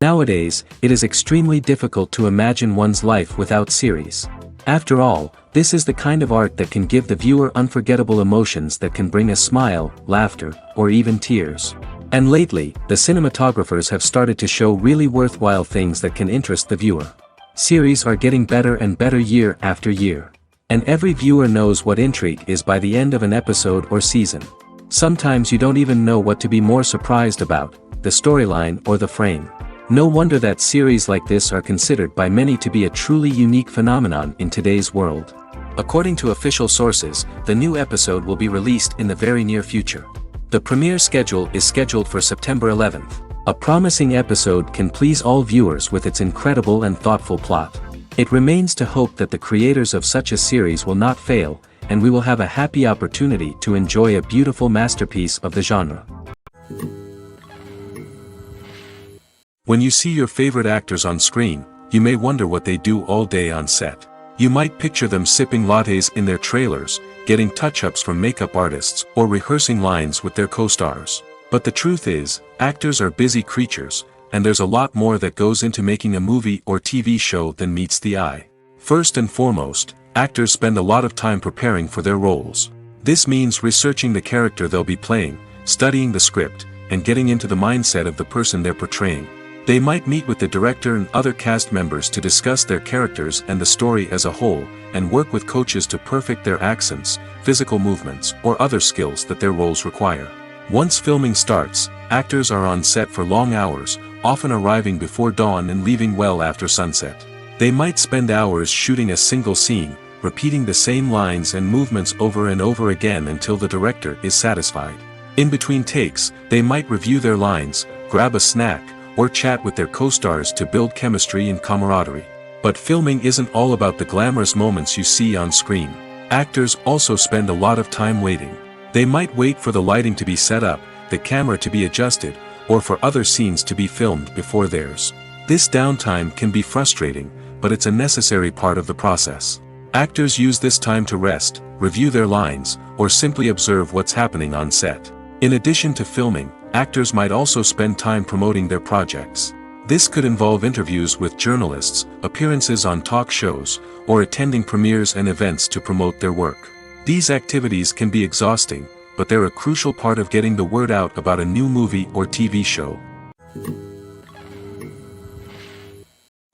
Nowadays, it is extremely difficult to imagine one's life without series. After all, this is the kind of art that can give the viewer unforgettable emotions that can bring a smile, laughter, or even tears. And lately, the cinematographers have started to show really worthwhile things that can interest the viewer. Series are getting better and better year after year. And every viewer knows what intrigue is by the end of an episode or season. Sometimes you don't even know what to be more surprised about, the storyline or the frame. No wonder that series like this are considered by many to be a truly unique phenomenon in today's world. According to official sources, the new episode will be released in the very near future. The premiere schedule is scheduled for September 11th. A promising episode can please all viewers with its incredible and thoughtful plot. It remains to hope that the creators of such a series will not fail, and we will have a happy opportunity to enjoy a beautiful masterpiece of the genre. When you see your favorite actors on screen, you may wonder what they do all day on set. You might picture them sipping lattes in their trailers, getting touch-ups from makeup artists, or rehearsing lines with their co-stars. But the truth is, actors are busy creatures, and there's a lot more that goes into making a movie or TV show than meets the eye. First and foremost, actors spend a lot of time preparing for their roles. This means researching the character they'll be playing, studying the script, and getting into the mindset of the person they're portraying. They might meet with the director and other cast members to discuss their characters and the story as a whole, and work with coaches to perfect their accents, physical movements, or other skills that their roles require. Once filming starts, actors are on set for long hours, often arriving before dawn and leaving well after sunset. They might spend hours shooting a single scene, repeating the same lines and movements over and over again until the director is satisfied. In between takes, they might review their lines, grab a snack, or chat with their co-stars to build chemistry and camaraderie. But filming isn't all about the glamorous moments you see on screen. Actors also spend a lot of time waiting. They might wait for the lighting to be set up, the camera to be adjusted, or for other scenes to be filmed before theirs. This downtime can be frustrating, but it's a necessary part of the process. Actors use this time to rest, review their lines, or simply observe what's happening on set. In addition to filming, actors might also spend time promoting their projects. This could involve interviews with journalists, appearances on talk shows, or attending premieres and events to promote their work. These activities can be exhausting, but they're a crucial part of getting the word out about a new movie or TV show.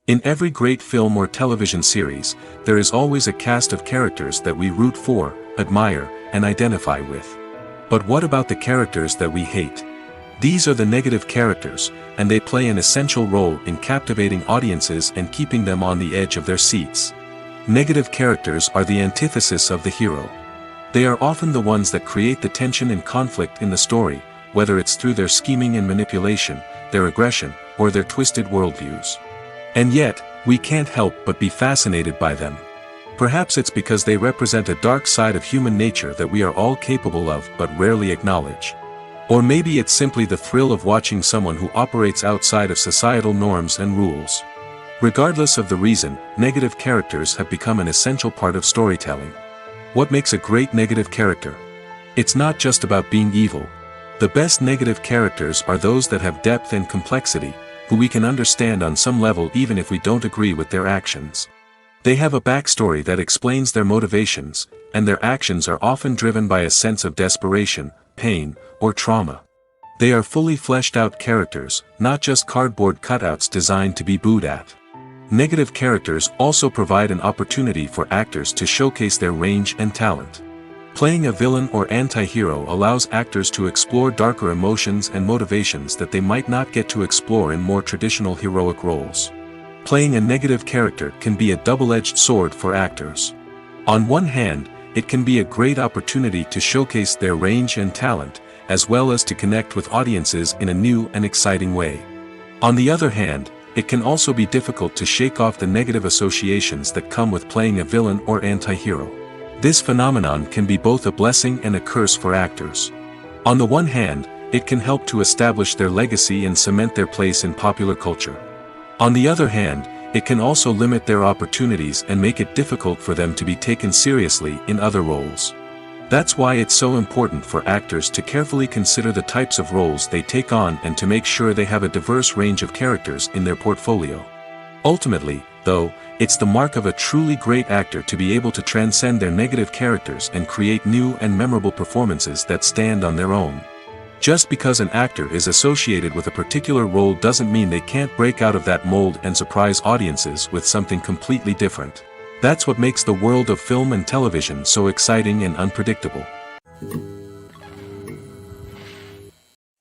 In every great film or television series, there is always a cast of characters that we root for, admire, and identify with. But what about the characters that we hate? These are the negative characters, and they play an essential role in captivating audiences and keeping them on the edge of their seats. Negative characters are the antithesis of the hero. They are often the ones that create the tension and conflict in the story, whether it's through their scheming and manipulation, their aggression, or their twisted worldviews. And yet, we can't help but be fascinated by them. Perhaps it's because they represent a dark side of human nature that we are all capable of but rarely acknowledge. Or maybe it's simply the thrill of watching someone who operates outside of societal norms and rules. Regardless of the reason, negative characters have become an essential part of storytelling. What makes a great negative character? It's not just about being evil. The best negative characters are those that have depth and complexity, who we can understand on some level even if we don't agree with their actions. They have a backstory that explains their motivations, and their actions are often driven by a sense of desperation, pain, or trauma. They are fully fleshed out characters, not just cardboard cutouts designed to be booed at. Negative characters also provide an opportunity for actors to showcase their range and talent. Playing a villain or anti-hero allows actors to explore darker emotions and motivations that they might not get to explore in more traditional heroic roles. Playing a negative character can be a double-edged sword for actors. On one hand, it can be a great opportunity to showcase their range and talent, as well as to connect with audiences in a new and exciting way. On the other hand, it can also be difficult to shake off the negative associations that come with playing a villain or anti-hero. This phenomenon can be both a blessing and a curse for actors. On the one hand, it can help to establish their legacy and cement their place in popular culture. On the other hand, it can also limit their opportunities and make it difficult for them to be taken seriously in other roles. That's why it's so important for actors to carefully consider the types of roles they take on and to make sure they have a diverse range of characters in their portfolio. Ultimately, though, it's the mark of a truly great actor to be able to transcend their negative characters and create new and memorable performances that stand on their own. Just because an actor is associated with a particular role doesn't mean they can't break out of that mold and surprise audiences with something completely different. That's what makes the world of film and television so exciting and unpredictable.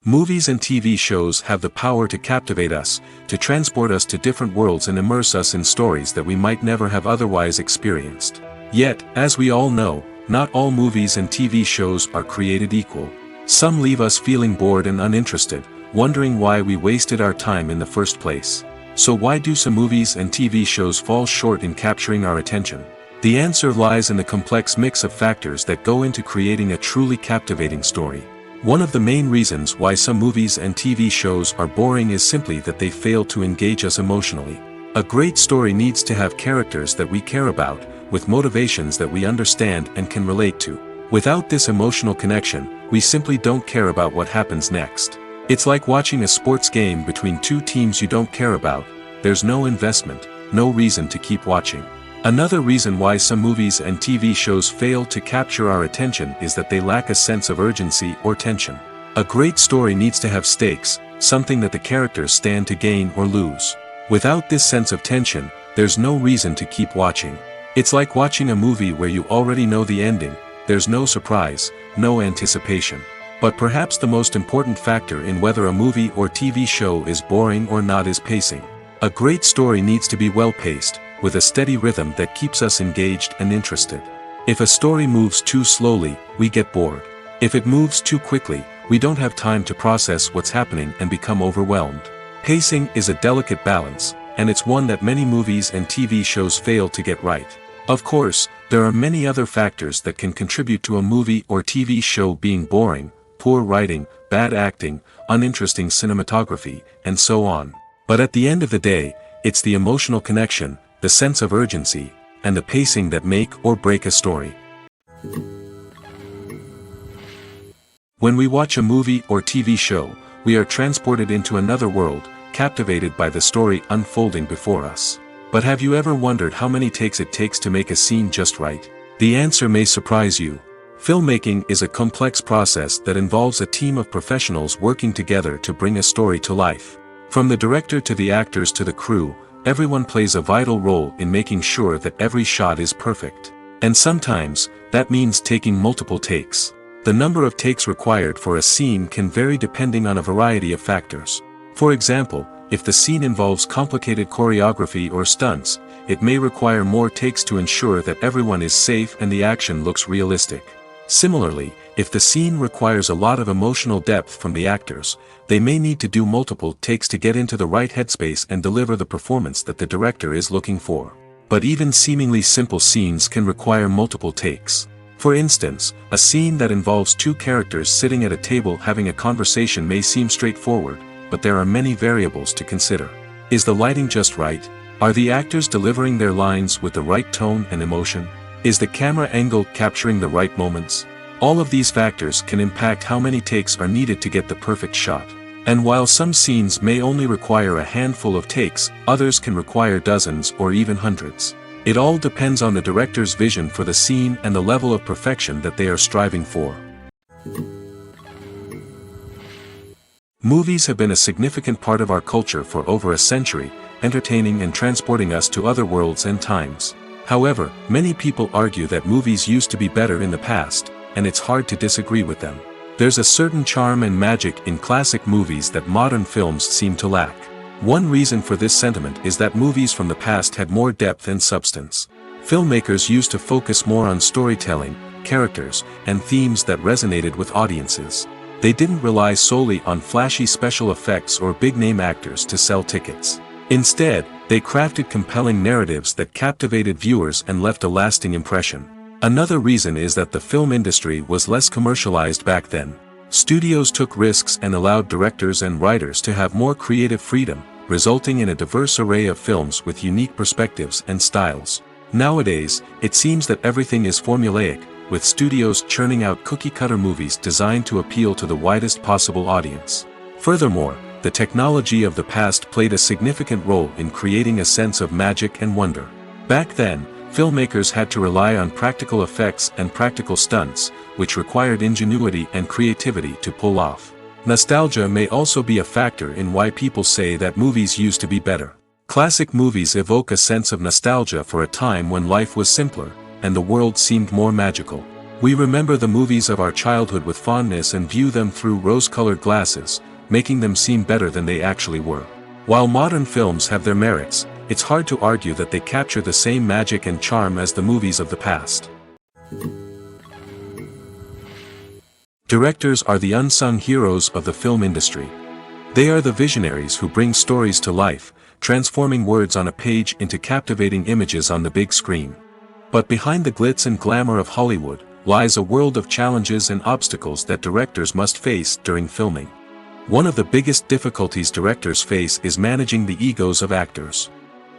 Movies and TV shows have the power to captivate us, to transport us to different worlds and immerse us in stories that we might never have otherwise experienced. Yet, as we all know, not all movies and TV shows are created equal. Some leave us feeling bored and uninterested, wondering why we wasted our time in the first place. So why do some movies and TV shows fall short in capturing our attention? The answer lies in the complex mix of factors that go into creating a truly captivating story. One of the main reasons why some movies and TV shows are boring is simply that they fail to engage us emotionally. A great story needs to have characters that we care about, with motivations that we understand and can relate to. Without this emotional connection, we simply don't care about what happens next. It's like watching a sports game between two teams you don't care about. There's no investment, no reason to keep watching. Another reason why some movies and TV shows fail to capture our attention is that they lack a sense of urgency or tension. A great story needs to have stakes, something that the characters stand to gain or lose. Without this sense of tension, there's no reason to keep watching. It's like watching a movie where you already know the ending. There's no surprise, no anticipation. But perhaps the most important factor in whether a movie or TV show is boring or not is pacing. A great story needs to be well-paced, with a steady rhythm that keeps us engaged and interested. If a story moves too slowly, we get bored. If it moves too quickly, we don't have time to process what's happening and become overwhelmed. Pacing is a delicate balance, and it's one that many movies and TV shows fail to get right. Of course, there are many other factors that can contribute to a movie or TV show being boring: poor writing, bad acting, uninteresting cinematography, and so on. But at the end of the day, it's the emotional connection, the sense of urgency, and the pacing that make or break a story. When we watch a movie or TV show, we are transported into another world, captivated by the story unfolding before us. But have you ever wondered how many takes it takes to make a scene just right? The answer may surprise you. Filmmaking is a complex process that involves a team of professionals working together to bring a story to life. From the director to the actors to the crew, everyone plays a vital role in making sure that every shot is perfect. And sometimes, that means taking multiple takes. The number of takes required for a scene can vary depending on a variety of factors. For example, if the scene involves complicated choreography or stunts, it may require more takes to ensure that everyone is safe and the action looks realistic. Similarly, if the scene requires a lot of emotional depth from the actors, they may need to do multiple takes to get into the right headspace and deliver the performance that the director is looking for. But even seemingly simple scenes can require multiple takes. For instance, a scene that involves two characters sitting at a table having a conversation may seem straightforward, but there are many variables to consider. Is the lighting just right? Are the actors delivering their lines with the right tone and emotion? Is the camera angle capturing the right moments? All of these factors can impact how many takes are needed to get the perfect shot. And while some scenes may only require a handful of takes, others can require dozens or even hundreds. It all depends on the director's vision for the scene and the level of perfection that they are striving for. Movies have been a significant part of our culture for over a century, entertaining and transporting us to other worlds and times. However, many people argue that movies used to be better in the past, and it's hard to disagree with them. There's a certain charm and magic in classic movies that modern films seem to lack. One reason for this sentiment is that movies from the past had more depth and substance. Filmmakers used to focus more on storytelling, characters, and themes that resonated with audiences. They didn't rely solely on flashy special effects or big-name actors to sell tickets. Instead, they crafted compelling narratives that captivated viewers and left a lasting impression. Another reason is that the film industry was less commercialized back then. Studios took risks and allowed directors and writers to have more creative freedom, resulting in a diverse array of films with unique perspectives and styles. Nowadays, it seems that everything is formulaic, with studios churning out cookie-cutter movies designed to appeal to the widest possible audience. Furthermore, the technology of the past played a significant role in creating a sense of magic and wonder. Back then, filmmakers had to rely on practical effects and practical stunts, which required ingenuity and creativity to pull off. Nostalgia may also be a factor in why people say that movies used to be better. Classic movies evoke a sense of nostalgia for a time when life was simpler, and the world seemed more magical. We remember the movies of our childhood with fondness and view them through rose-colored glasses, making them seem better than they actually were. While modern films have their merits, it's hard to argue that they capture the same magic and charm as the movies of the past. Directors are the unsung heroes of the film industry. They are the visionaries who bring stories to life, transforming words on a page into captivating images on the big screen. But behind the glitz and glamour of Hollywood, lies a world of challenges and obstacles that directors must face during filming. One of the biggest difficulties directors face is managing the egos of actors.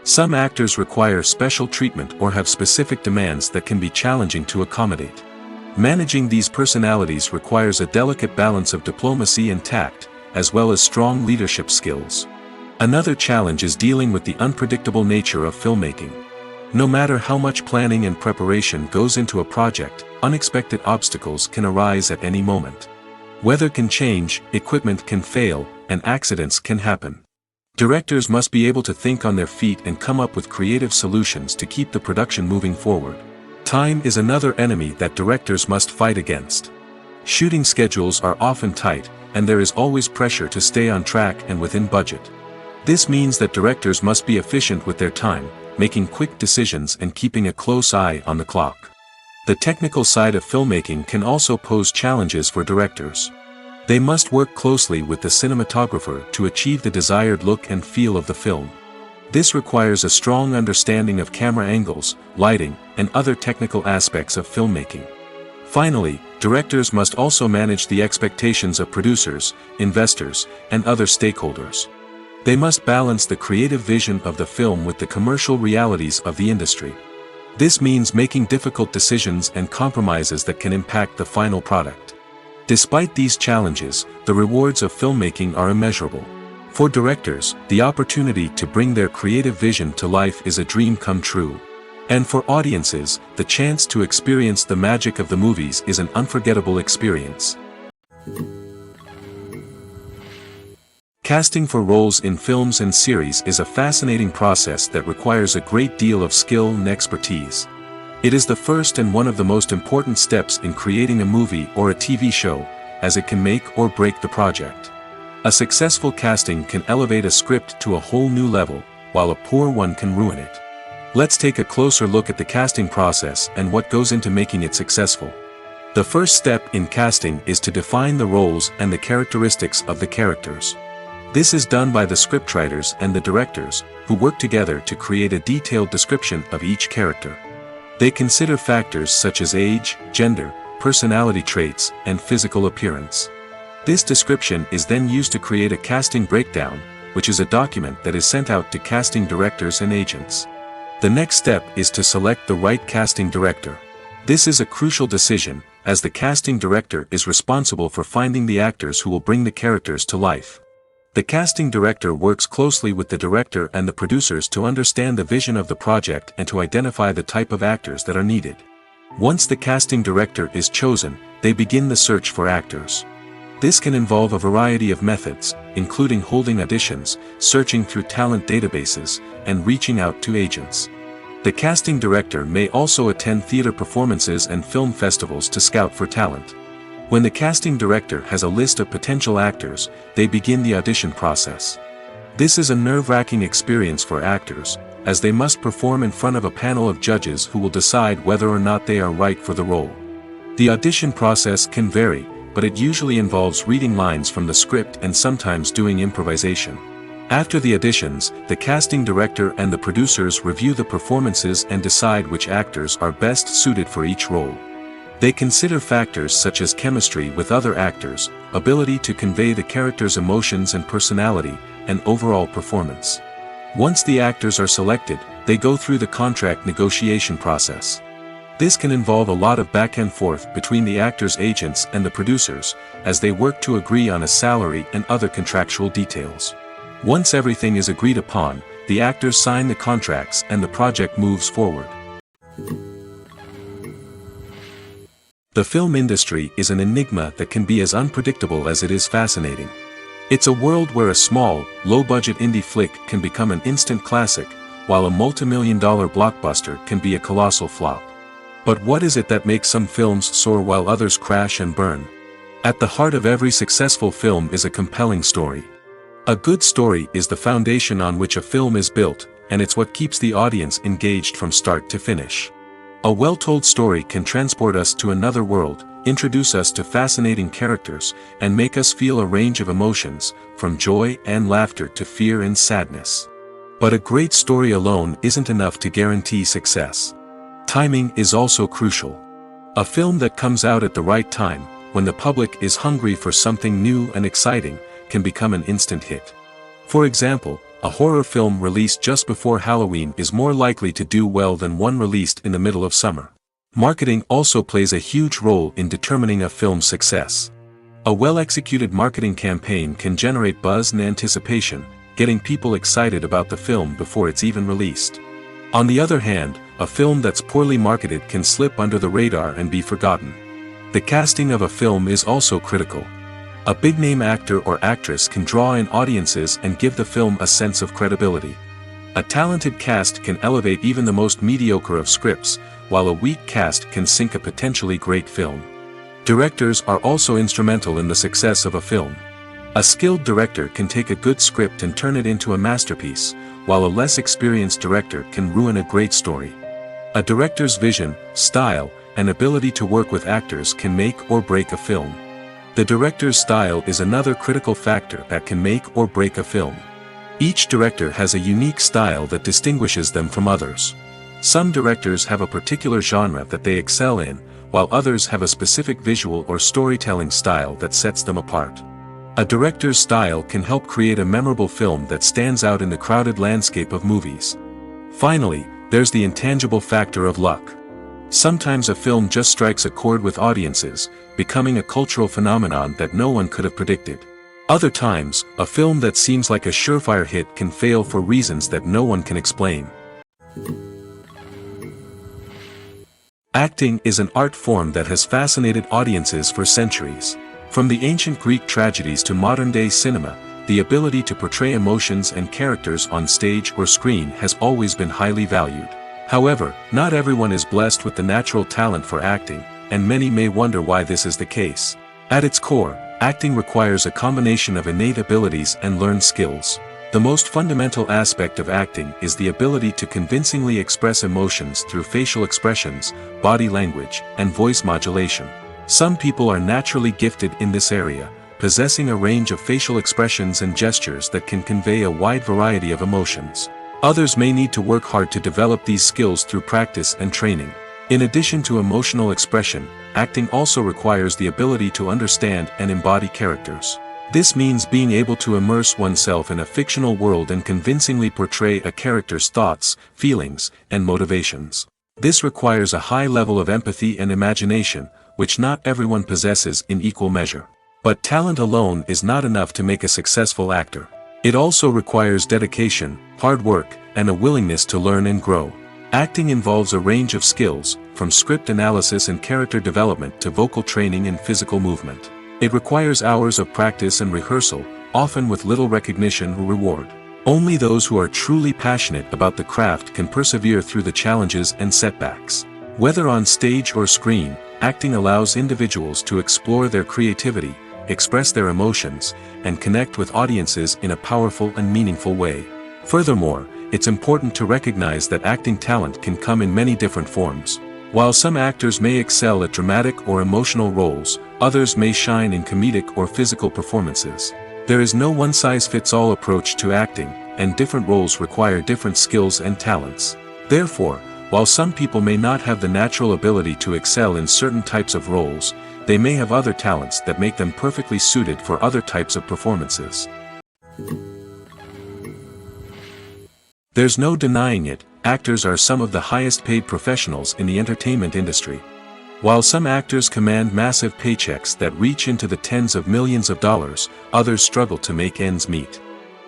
Some actors require special treatment or have specific demands that can be challenging to accommodate. Managing these personalities requires a delicate balance of diplomacy and tact, as well as strong leadership skills. Another challenge is dealing with the unpredictable nature of filmmaking. No matter how much planning and preparation goes into a project, unexpected obstacles can arise at any moment. Weather can change, equipment can fail, and accidents can happen. Directors must be able to think on their feet and come up with creative solutions to keep the production moving forward. Time is another enemy that directors must fight against. Shooting schedules are often tight, and there is always pressure to stay on track and within budget. This means that directors must be efficient with their time, making quick decisions and keeping a close eye on the clock. The technical side of filmmaking can also pose challenges for directors. They must work closely with the cinematographer to achieve the desired look and feel of the film. This requires a strong understanding of camera angles, lighting, and other technical aspects of filmmaking. Finally, directors must also manage the expectations of producers, investors, and other stakeholders. They must balance the creative vision of the film with the commercial realities of the industry. This means making difficult decisions and compromises that can impact the final product. Despite these challenges, the rewards of filmmaking are immeasurable. For directors, the opportunity to bring their creative vision to life is a dream come true. And for audiences, the chance to experience the magic of the movies is an unforgettable experience. Casting for roles in films and series is a fascinating process that requires a great deal of skill and expertise. It is the first and one of the most important steps in creating a movie or a TV show, as it can make or break the project. A successful casting can elevate a script to a whole new level, while a poor one can ruin it. Let's take a closer look at the casting process and what goes into making it successful. The first step in casting is to define the roles and the characteristics of the characters. This is done by the scriptwriters and the directors, who work together to create a detailed description of each character. They consider factors such as age, gender, personality traits, and physical appearance. This description is then used to create a casting breakdown, which is a document that is sent out to casting directors and agents. The next step is to select the right casting director. This is a crucial decision, as the casting director is responsible for finding the actors who will bring the characters to life. The casting director works closely with the director and the producers to understand the vision of the project and to identify the type of actors that are needed. Once the casting director is chosen, they begin the search for actors. This can involve a variety of methods, including holding auditions, searching through talent databases, and reaching out to agents. The casting director may also attend theater performances and film festivals to scout for talent. When the casting director has a list of potential actors, they begin the audition process. This is a nerve-wracking experience for actors, as they must perform in front of a panel of judges who will decide whether or not they are right for the role. The audition process can vary, but it usually involves reading lines from the script and sometimes doing improvisation. After the auditions, the casting director and the producers review the performances and decide which actors are best suited for each role. They consider factors such as chemistry with other actors, ability to convey the character's emotions and personality, and overall performance. Once the actors are selected, they go through the contract negotiation process. This can involve a lot of back and forth between the actors' agents and the producers, as they work to agree on a salary and other contractual details. Once everything is agreed upon, the actors sign the contracts and the project moves forward. The film industry is an enigma that can be as unpredictable as it is fascinating. It's a world where a small, low-budget indie flick can become an instant classic, while a multi-million-dollar blockbuster can be a colossal flop. But what is it that makes some films soar while others crash and burn? At the heart of every successful film is a compelling story. A good story is the foundation on which a film is built, and it's what keeps the audience engaged from start to finish. A well-told story can transport us to another world, introduce us to fascinating characters, and make us feel a range of emotions, from joy and laughter to fear and sadness. But a great story alone isn't enough to guarantee success. Timing is also crucial. A film that comes out at the right time, when the public is hungry for something new and exciting, can become an instant hit. For example, a horror film released just before Halloween is more likely to do well than one released in the middle of summer. Marketing also plays a huge role in determining a film's success. A well-executed marketing campaign can generate buzz and anticipation, getting people excited about the film before it's even released. On the other hand, a film that's poorly marketed can slip under the radar and be forgotten. The casting of a film is also critical. A big-name actor or actress can draw in audiences and give the film a sense of credibility. A talented cast can elevate even the most mediocre of scripts, while a weak cast can sink a potentially great film. Directors are also instrumental in the success of a film. A skilled director can take a good script and turn it into a masterpiece, while a less experienced director can ruin a great story. A director's vision, style, and ability to work with actors can make or break a film. The director's style is another critical factor that can make or break a film. Each director has a unique style that distinguishes them from others. Some directors have a particular genre that they excel in, while others have a specific visual or storytelling style that sets them apart. A director's style can help create a memorable film that stands out in the crowded landscape of movies. Finally, there's the intangible factor of luck. Sometimes a film just strikes a chord with audiences, becoming a cultural phenomenon that no one could have predicted. Other times, a film that seems like a surefire hit can fail for reasons that no one can explain. Acting is an art form that has fascinated audiences for centuries. From the ancient Greek tragedies to modern-day cinema, the ability to portray emotions and characters on stage or screen has always been highly valued. However, not everyone is blessed with the natural talent for acting, and many may wonder why this is the case. At its core, acting requires a combination of innate abilities and learned skills. The most fundamental aspect of acting is the ability to convincingly express emotions through facial expressions, body language, and voice modulation. Some people are naturally gifted in this area, possessing a range of facial expressions and gestures that can convey a wide variety of emotions. Others may need to work hard to develop these skills through practice and training. In addition to emotional expression, acting also requires the ability to understand and embody characters. This means being able to immerse oneself in a fictional world and convincingly portray a character's thoughts, feelings, and motivations. This requires a high level of empathy and imagination, which not everyone possesses in equal measure. But talent alone is not enough to make a successful actor. It also requires dedication, hard work, and a willingness to learn and grow. Acting involves a range of skills, from script analysis and character development to vocal training and physical movement. It requires hours of practice and rehearsal, often with little recognition or reward. Only those who are truly passionate about the craft can persevere through the challenges and setbacks. Whether on stage or screen, acting allows individuals to explore their creativity, express their emotions, and connect with audiences in a powerful and meaningful way. Furthermore, it's important to recognize that acting talent can come in many different forms. While some actors may excel at dramatic or emotional roles, others may shine in comedic or physical performances. There is no one-size-fits-all approach to acting, and different roles require different skills and talents. Therefore, while some people may not have the natural ability to excel in certain types of roles, they may have other talents that make them perfectly suited for other types of performances. There's no denying it, actors are some of the highest paid professionals in the entertainment industry. While some actors command massive paychecks that reach into the tens of millions of dollars, others struggle to make ends meet.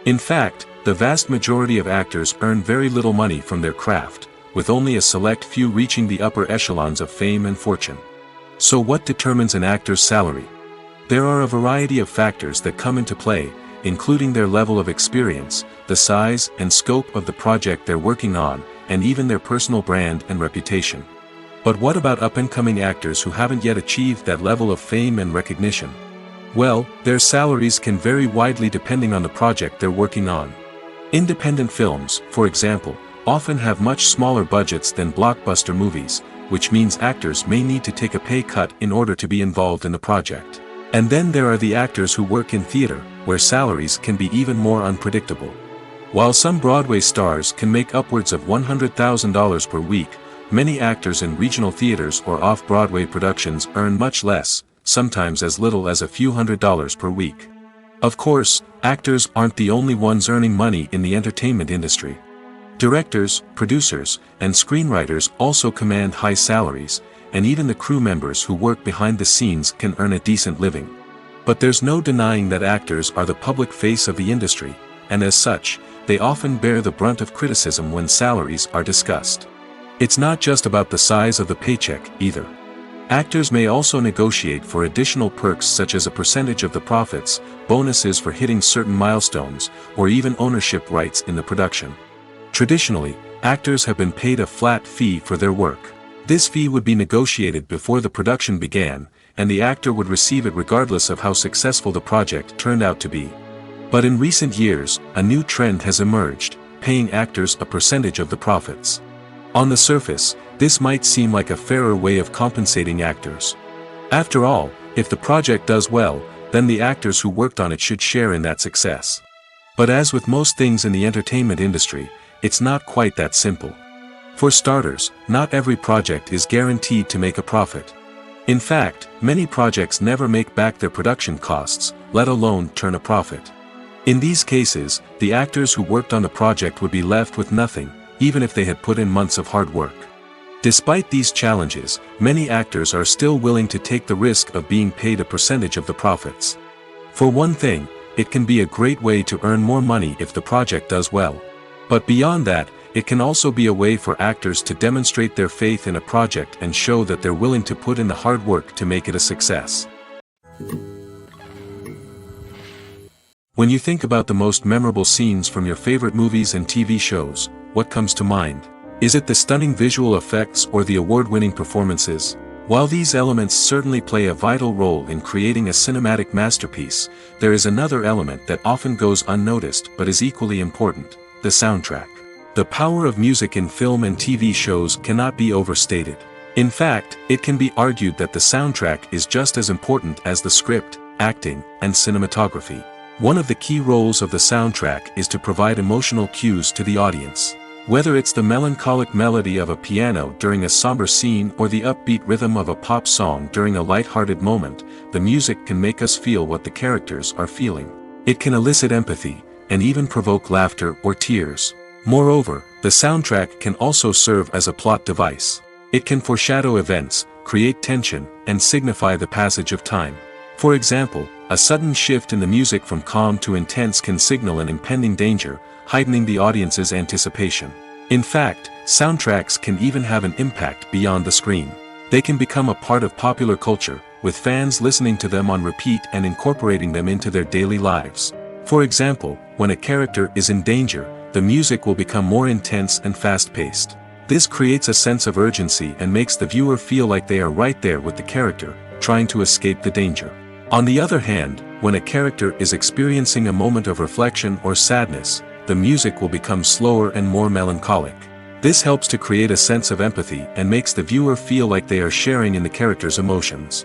In fact, the vast majority of actors earn very little money from their craft, with only a select few reaching the upper echelons of fame and fortune. So what determines an actor's salary? There are a variety of factors that come into play, including their level of experience, the size and scope of the project they're working on, and even their personal brand and reputation. But what about up-and-coming actors who haven't yet achieved that level of fame and recognition? Well, their salaries can vary widely depending on the project they're working on. Independent films, for example, often have much smaller budgets than blockbuster movies, which means actors may need to take a pay cut in order to be involved in the project. And then there are the actors who work in theater, where salaries can be even more unpredictable. While some Broadway stars can make upwards of $100,000 per week, many actors in regional theaters or off-Broadway productions earn much less, sometimes as little as a few $100s per week. Of course, actors aren't the only ones earning money in the entertainment industry. Directors, producers, and screenwriters also command high salaries, and even the crew members who work behind the scenes can earn a decent living. But there's no denying that actors are the public face of the industry, and as such, they often bear the brunt of criticism when salaries are discussed. It's not just about the size of the paycheck, either. Actors may also negotiate for additional perks such as a percentage of the profits, bonuses for hitting certain milestones, or even ownership rights in the production. Traditionally, actors have been paid a flat fee for their work. This fee would be negotiated before the production began, and the actor would receive it regardless of how successful the project turned out to be. But in recent years, a new trend has emerged, paying actors a percentage of the profits. On the surface, this might seem like a fairer way of compensating actors. After all, if the project does well, then the actors who worked on it should share in that success. But as with most things in the entertainment industry, it's not quite that simple. For starters, not every project is guaranteed to make a profit. In fact, many projects never make back their production costs, let alone turn a profit. In these cases, the actors who worked on the project would be left with nothing, even if they had put in months of hard work. Despite these challenges, many actors are still willing to take the risk of being paid a percentage of the profits. For one thing, it can be a great way to earn more money if the project does well. But beyond that, it can also be a way for actors to demonstrate their faith in a project and show that they're willing to put in the hard work to make it a success. When you think about the most memorable scenes from your favorite movies and TV shows, what comes to mind? Is it the stunning visual effects or the award-winning performances? While these elements certainly play a vital role in creating a cinematic masterpiece, there is another element that often goes unnoticed but is equally important: the soundtrack. The power of music in film and TV shows cannot be overstated. In fact, it can be argued that the soundtrack is just as important as the script, acting, and cinematography. One of the key roles of the soundtrack is to provide emotional cues to the audience. Whether it's the melancholic melody of a piano during a somber scene or the upbeat rhythm of a pop song during a light-hearted moment, the music can make us feel what the characters are feeling. It can elicit empathy, and even provoke laughter or tears. Moreover, the soundtrack can also serve as a plot device. It can foreshadow events, create tension, and signify the passage of time. For example, a sudden shift in the music from calm to intense can signal an impending danger, heightening the audience's anticipation. In fact, soundtracks can even have an impact beyond the screen. They can become a part of popular culture, with fans listening to them on repeat and incorporating them into their daily lives. For example, when a character is in danger, the music will become more intense and fast-paced. This creates a sense of urgency and makes the viewer feel like they are right there with the character, trying to escape the danger. On the other hand, when a character is experiencing a moment of reflection or sadness, the music will become slower and more melancholic. This helps to create a sense of empathy and makes the viewer feel like they are sharing in the character's emotions.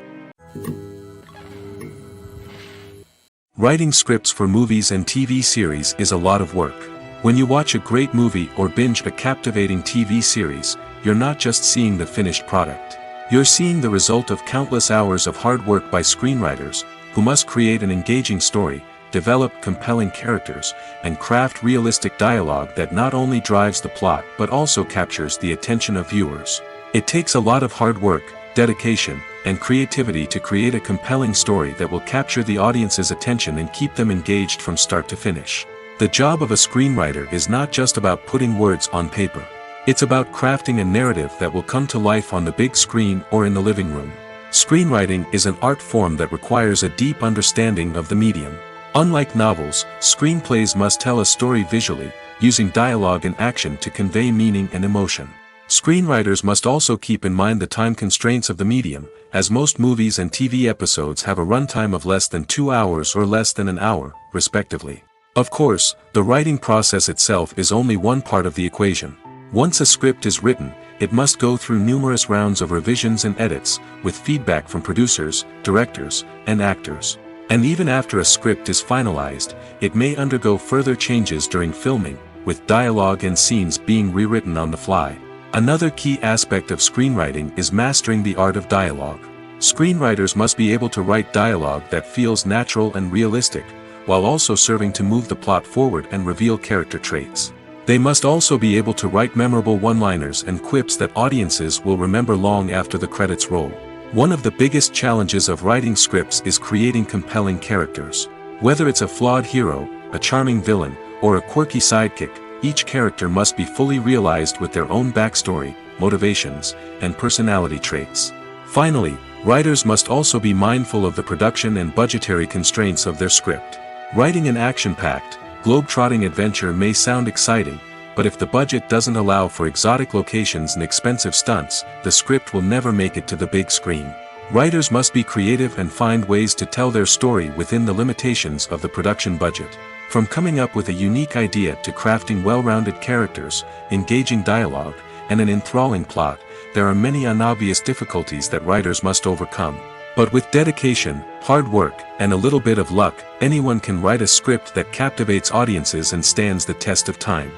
Writing scripts for movies and TV series is a lot of work. When you watch a great movie or binge a captivating TV series, you're not just seeing the finished product. You're seeing the result of countless hours of hard work by screenwriters, who must create an engaging story, develop compelling characters, and craft realistic dialogue that not only drives the plot but also captures the attention of viewers. It takes a lot of hard work, dedication, and creativity to create a compelling story that will capture the audience's attention and keep them engaged from start to finish. The job of a screenwriter is not just about putting words on paper. It's about crafting a narrative that will come to life on the big screen or in the living room. Screenwriting is an art form that requires a deep understanding of the medium. Unlike novels, screenplays must tell a story visually, using dialogue and action to convey meaning and emotion. Screenwriters must also keep in mind the time constraints of the medium, as most movies and TV episodes have a runtime of less than 2 hours or less than an hour, respectively. Of course, the writing process itself is only one part of the equation. Once a script is written, it must go through numerous rounds of revisions and edits, with feedback from producers, directors, and actors. And even after a script is finalized, it may undergo further changes during filming, with dialogue and scenes being rewritten on the fly. Another key aspect of screenwriting is mastering the art of dialogue. Screenwriters must be able to write dialogue that feels natural and realistic, while also serving to move the plot forward and reveal character traits. They must also be able to write memorable one-liners and quips that audiences will remember long after the credits roll. One of the biggest challenges of writing scripts is creating compelling characters. Whether it's a flawed hero, a charming villain, or a quirky sidekick, each character must be fully realized with their own backstory, motivations, and personality traits. Finally, writers must also be mindful of the production and budgetary constraints of their script. Writing an action-packed, globe-trotting adventure may sound exciting, but if the budget doesn't allow for exotic locations and expensive stunts, the script will never make it to the big screen. Writers must be creative and find ways to tell their story within the limitations of the production budget. From coming up with a unique idea to crafting well-rounded characters, engaging dialogue, and an enthralling plot, there are many unobvious difficulties that writers must overcome. But with dedication, hard work, and a little bit of luck, anyone can write a script that captivates audiences and stands the test of time.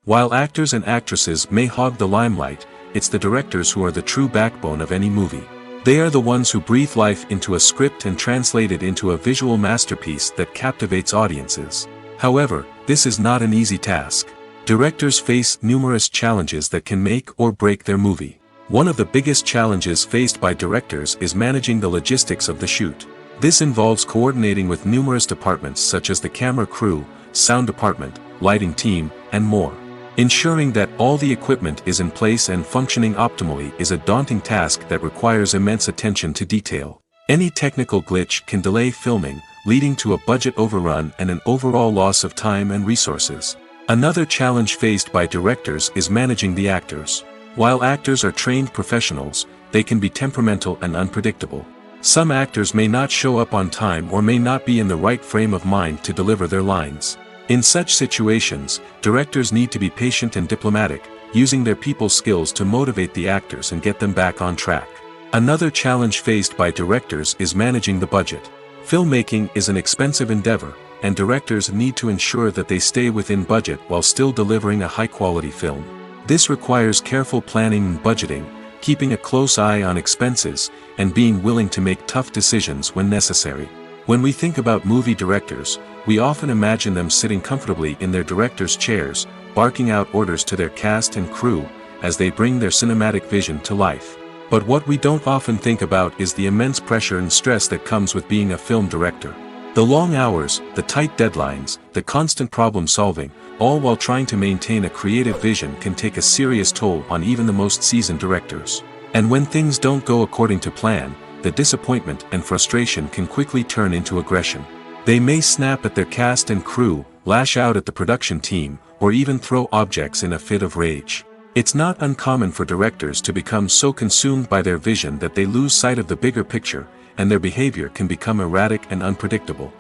While actors and actresses may hog the limelight, it's the directors who are the true backbone of any movie. They are the ones who breathe life into a script and translate it into a visual masterpiece that captivates audiences. However, this is not an easy task. Directors face numerous challenges that can make or break their movie. One of the biggest challenges faced by directors is managing the logistics of the shoot. This involves coordinating with numerous departments such as the camera crew, sound department, lighting team, and more. Ensuring that all the equipment is in place and functioning optimally is a daunting task that requires immense attention to detail. Any technical glitch can delay filming, leading to a budget overrun and an overall loss of time and resources. Another challenge faced by directors is managing the actors. While actors are trained professionals, they can be temperamental and unpredictable. Some actors may not show up on time or may not be in the right frame of mind to deliver their lines. In such situations, directors need to be patient and diplomatic, using their people skills to motivate the actors and get them back on track. Another challenge faced by directors is managing the budget. Filmmaking is an expensive endeavor, and directors need to ensure that they stay within budget while still delivering a high-quality film. This requires careful planning and budgeting, keeping a close eye on expenses, and being willing to make tough decisions when necessary. When we think about movie directors, we often imagine them sitting comfortably in their director's chairs, barking out orders to their cast and crew, as they bring their cinematic vision to life. But what we don't often think about is the immense pressure and stress that comes with being a film director. The long hours, the tight deadlines, the constant problem-solving, all while trying to maintain a creative vision can take a serious toll on even the most seasoned directors. And when things don't go according to plan, the disappointment and frustration can quickly turn into aggression. They may snap at their cast and crew, lash out at the production team, or even throw objects in a fit of rage. It's not uncommon for directors to become so consumed by their vision that they lose sight of the bigger picture, and their behavior can become erratic and unpredictable.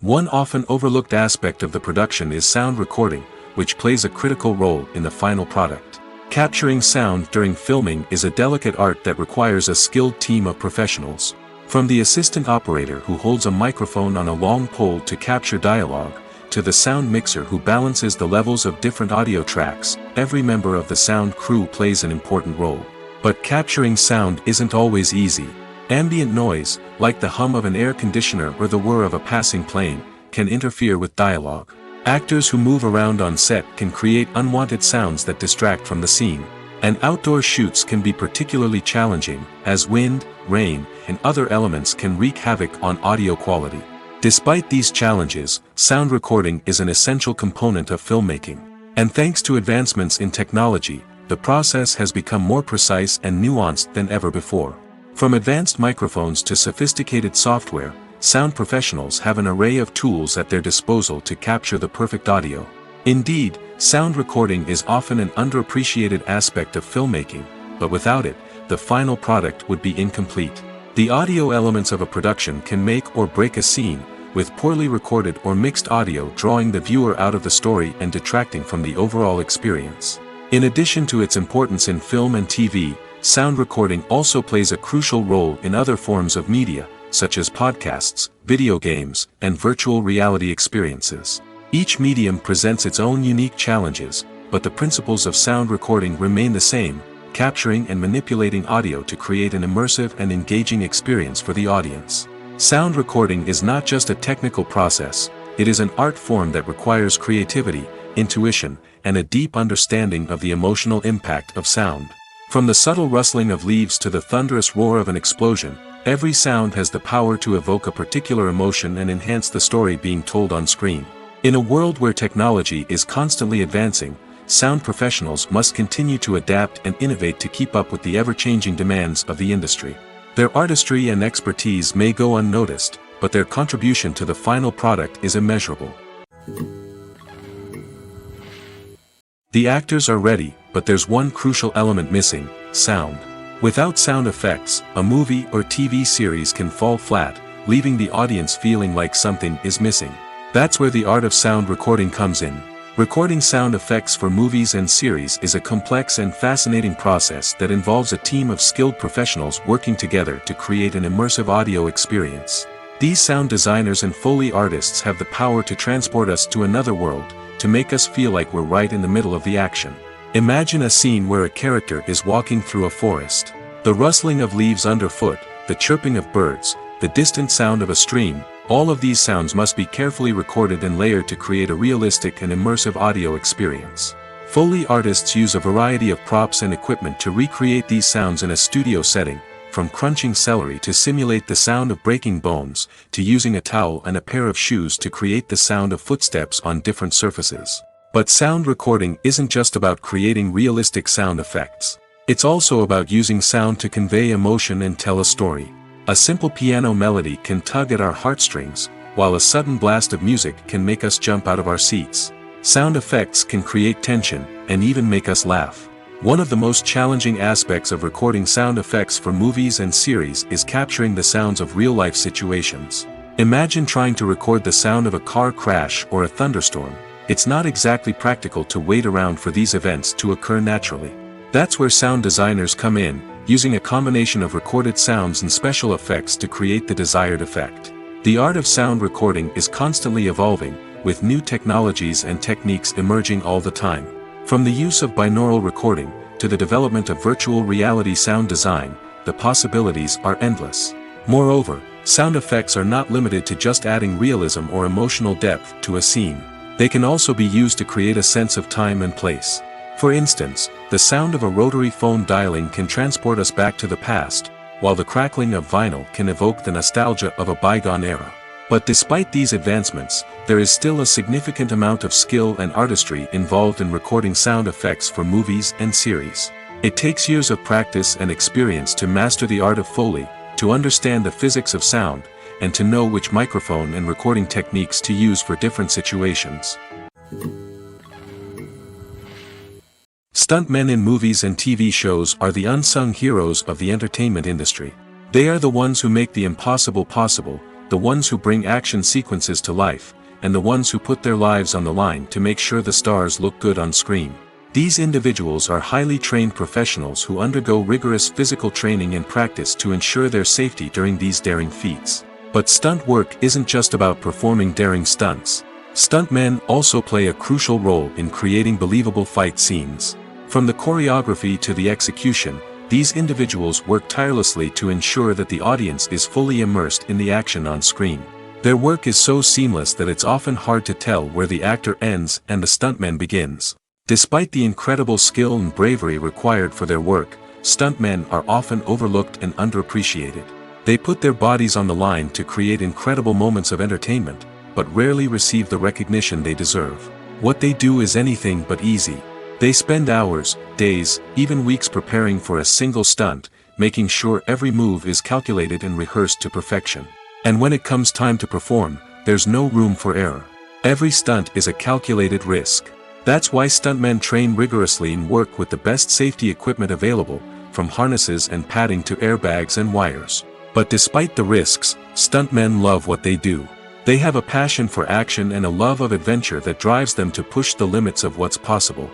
One often overlooked aspect of the production is sound recording, which plays a critical role in the final product. Capturing sound during filming is a delicate art that requires a skilled team of professionals. From the assistant operator who holds a microphone on a long pole to capture dialogue, to the sound mixer who balances the levels of different audio tracks, every member of the sound crew plays an important role. But capturing sound isn't always easy. Ambient noise, like the hum of an air conditioner or the whir of a passing plane, can interfere with dialogue. Actors who move around on set can create unwanted sounds that distract from the scene. And outdoor shoots can be particularly challenging, as wind, rain, and other elements can wreak havoc on audio quality. Despite these challenges, sound recording is an essential component of filmmaking. And thanks to advancements in technology, the process has become more precise and nuanced than ever before. From advanced microphones to sophisticated software, sound professionals have an array of tools at their disposal to capture the perfect audio. Indeed, sound recording is often an underappreciated aspect of filmmaking, but without it, the final product would be incomplete. The audio elements of a production can make or break a scene, with poorly recorded or mixed audio drawing the viewer out of the story and detracting from the overall experience. In addition to its importance in film and TV, sound recording also plays a crucial role in other forms of media, such as podcasts, video games, and virtual reality experiences. Each medium presents its own unique challenges, but the principles of sound recording remain the same, capturing and manipulating audio to create an immersive and engaging experience for the audience. Sound recording is not just a technical process, it is an art form that requires creativity, intuition, and a deep understanding of the emotional impact of sound. From the subtle rustling of leaves to the thunderous roar of an explosion, every sound has the power to evoke a particular emotion and enhance the story being told on screen. In a world where technology is constantly advancing, sound professionals must continue to adapt and innovate to keep up with the ever-changing demands of the industry. Their artistry and expertise may go unnoticed, but their contribution to the final product is immeasurable. The actors are ready, but there's one crucial element missing: sound. Without sound effects, a movie or TV series can fall flat, leaving the audience feeling like something is missing. That's where the art of sound recording comes in. Recording sound effects for movies and series is a complex and fascinating process that involves a team of skilled professionals working together to create an immersive audio experience. These sound designers and Foley artists have the power to transport us to another world, to make us feel like we're right in the middle of the action. Imagine a scene where a character is walking through a forest. The rustling of leaves underfoot, the chirping of birds, the distant sound of a stream, all of these sounds must be carefully recorded and layered to create a realistic and immersive audio experience. Foley artists use a variety of props and equipment to recreate these sounds in a studio setting, from crunching celery to simulate the sound of breaking bones, to using a towel and a pair of shoes to create the sound of footsteps on different surfaces. But sound recording isn't just about creating realistic sound effects. It's also about using sound to convey emotion and tell a story. A simple piano melody can tug at our heartstrings, while a sudden blast of music can make us jump out of our seats. Sound effects can create tension, and even make us laugh. One of the most challenging aspects of recording sound effects for movies and series is capturing the sounds of real-life situations. Imagine trying to record the sound of a car crash or a thunderstorm. It's not exactly practical to wait around for these events to occur naturally. That's where sound designers come in, using a combination of recorded sounds and special effects to create the desired effect. The art of sound recording is constantly evolving, with new technologies and techniques emerging all the time. From the use of binaural recording, to the development of virtual reality sound design, the possibilities are endless. Moreover, sound effects are not limited to just adding realism or emotional depth to a scene. They can also be used to create a sense of time and place. For instance, the sound of a rotary phone dialing can transport us back to the past, while the crackling of vinyl can evoke the nostalgia of a bygone era. But despite these advancements, there is still a significant amount of skill and artistry involved in recording sound effects for movies and series. It takes years of practice and experience to master the art of Foley, to understand the physics of sound, and to know which microphone and recording techniques to use for different situations. Stuntmen in movies and TV shows are the unsung heroes of the entertainment industry. They are the ones who make the impossible possible, the ones who bring action sequences to life, and the ones who put their lives on the line to make sure the stars look good on screen. These individuals are highly trained professionals who undergo rigorous physical training and practice to ensure their safety during these daring feats. But stunt work isn't just about performing daring stunts. Stuntmen also play a crucial role in creating believable fight scenes. From the choreography to the execution, These individuals work tirelessly to ensure that the audience is fully immersed in the action on screen. Their work is so seamless that it's often hard to tell where the actor ends and the stuntman begins. Despite the incredible skill and bravery required for their work, stuntmen are often overlooked and underappreciated. They put their bodies on the line to create incredible moments of entertainment, but rarely receive the recognition they deserve. What they do is anything but easy. They spend hours, days, even weeks preparing for a single stunt, making sure every move is calculated and rehearsed to perfection. And when it comes time to perform, there's no room for error. Every stunt is a calculated risk. That's why stuntmen train rigorously and work with the best safety equipment available, from harnesses and padding to airbags and wires. But despite the risks, stuntmen love what they do. They have a passion for action and a love of adventure that drives them to push the limits of what's possible.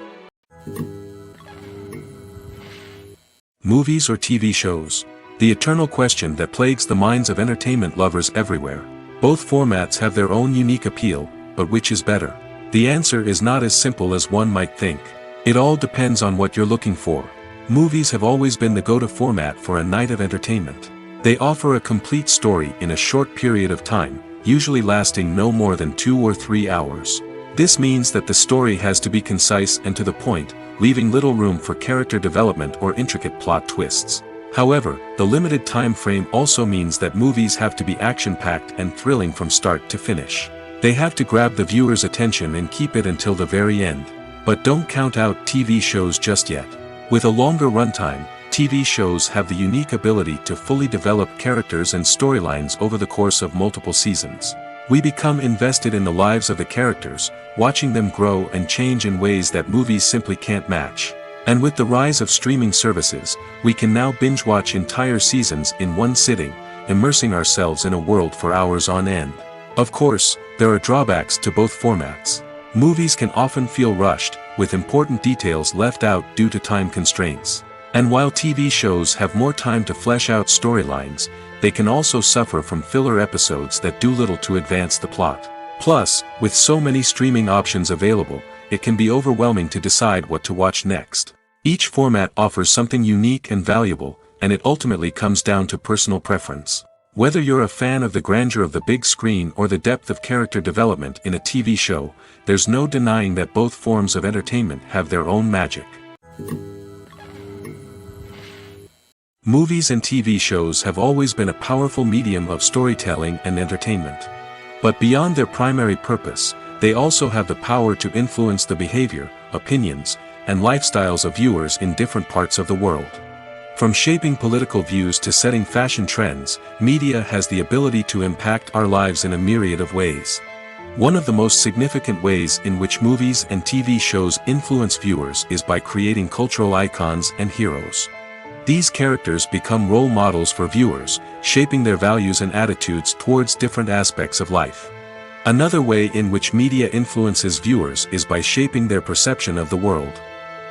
Movies or TV shows? The eternal question that plagues the minds of entertainment lovers everywhere. Both formats have their own unique appeal, but which is better? The answer is not as simple as one might think. It all depends on what you're looking for. Movies have always been the go-to format for a night of entertainment. They offer a complete story in a short period of time, usually lasting no more than 2 or 3 hours. This means that the story has to be concise and to the point, leaving little room for character development or intricate plot twists. However, the limited time frame also means that movies have to be action-packed and thrilling from start to finish. They have to grab the viewer's attention and keep it until the very end. But don't count out TV shows just yet. With a longer runtime, TV shows have the unique ability to fully develop characters and storylines over the course of multiple seasons. We become invested in the lives of the characters, watching them grow and change in ways that movies simply can't match. And with the rise of streaming services, we can now binge-watch entire seasons in one sitting, immersing ourselves in a world for hours on end. Of course, there are drawbacks to both formats. Movies can often feel rushed, with important details left out due to time constraints. And while TV shows have more time to flesh out storylines, they can also suffer from filler episodes that do little to advance the plot. Plus, with so many streaming options available, it can be overwhelming to decide what to watch next. Each format offers something unique and valuable, and it ultimately comes down to personal preference. Whether you're a fan of the grandeur of the big screen or the depth of character development in a TV show, there's no denying that both forms of entertainment have their own magic. Movies and TV shows have always been a powerful medium of storytelling and entertainment. But beyond their primary purpose, they also have the power to influence the behavior, opinions, and lifestyles of viewers in different parts of the world. From shaping political views to setting fashion trends, media has the ability to impact our lives in a myriad of ways. One of the most significant ways in which movies and TV shows influence viewers is by creating cultural icons and heroes. These characters become role models for viewers, shaping their values and attitudes towards different aspects of life. Another way in which media influences viewers is by shaping their perception of the world.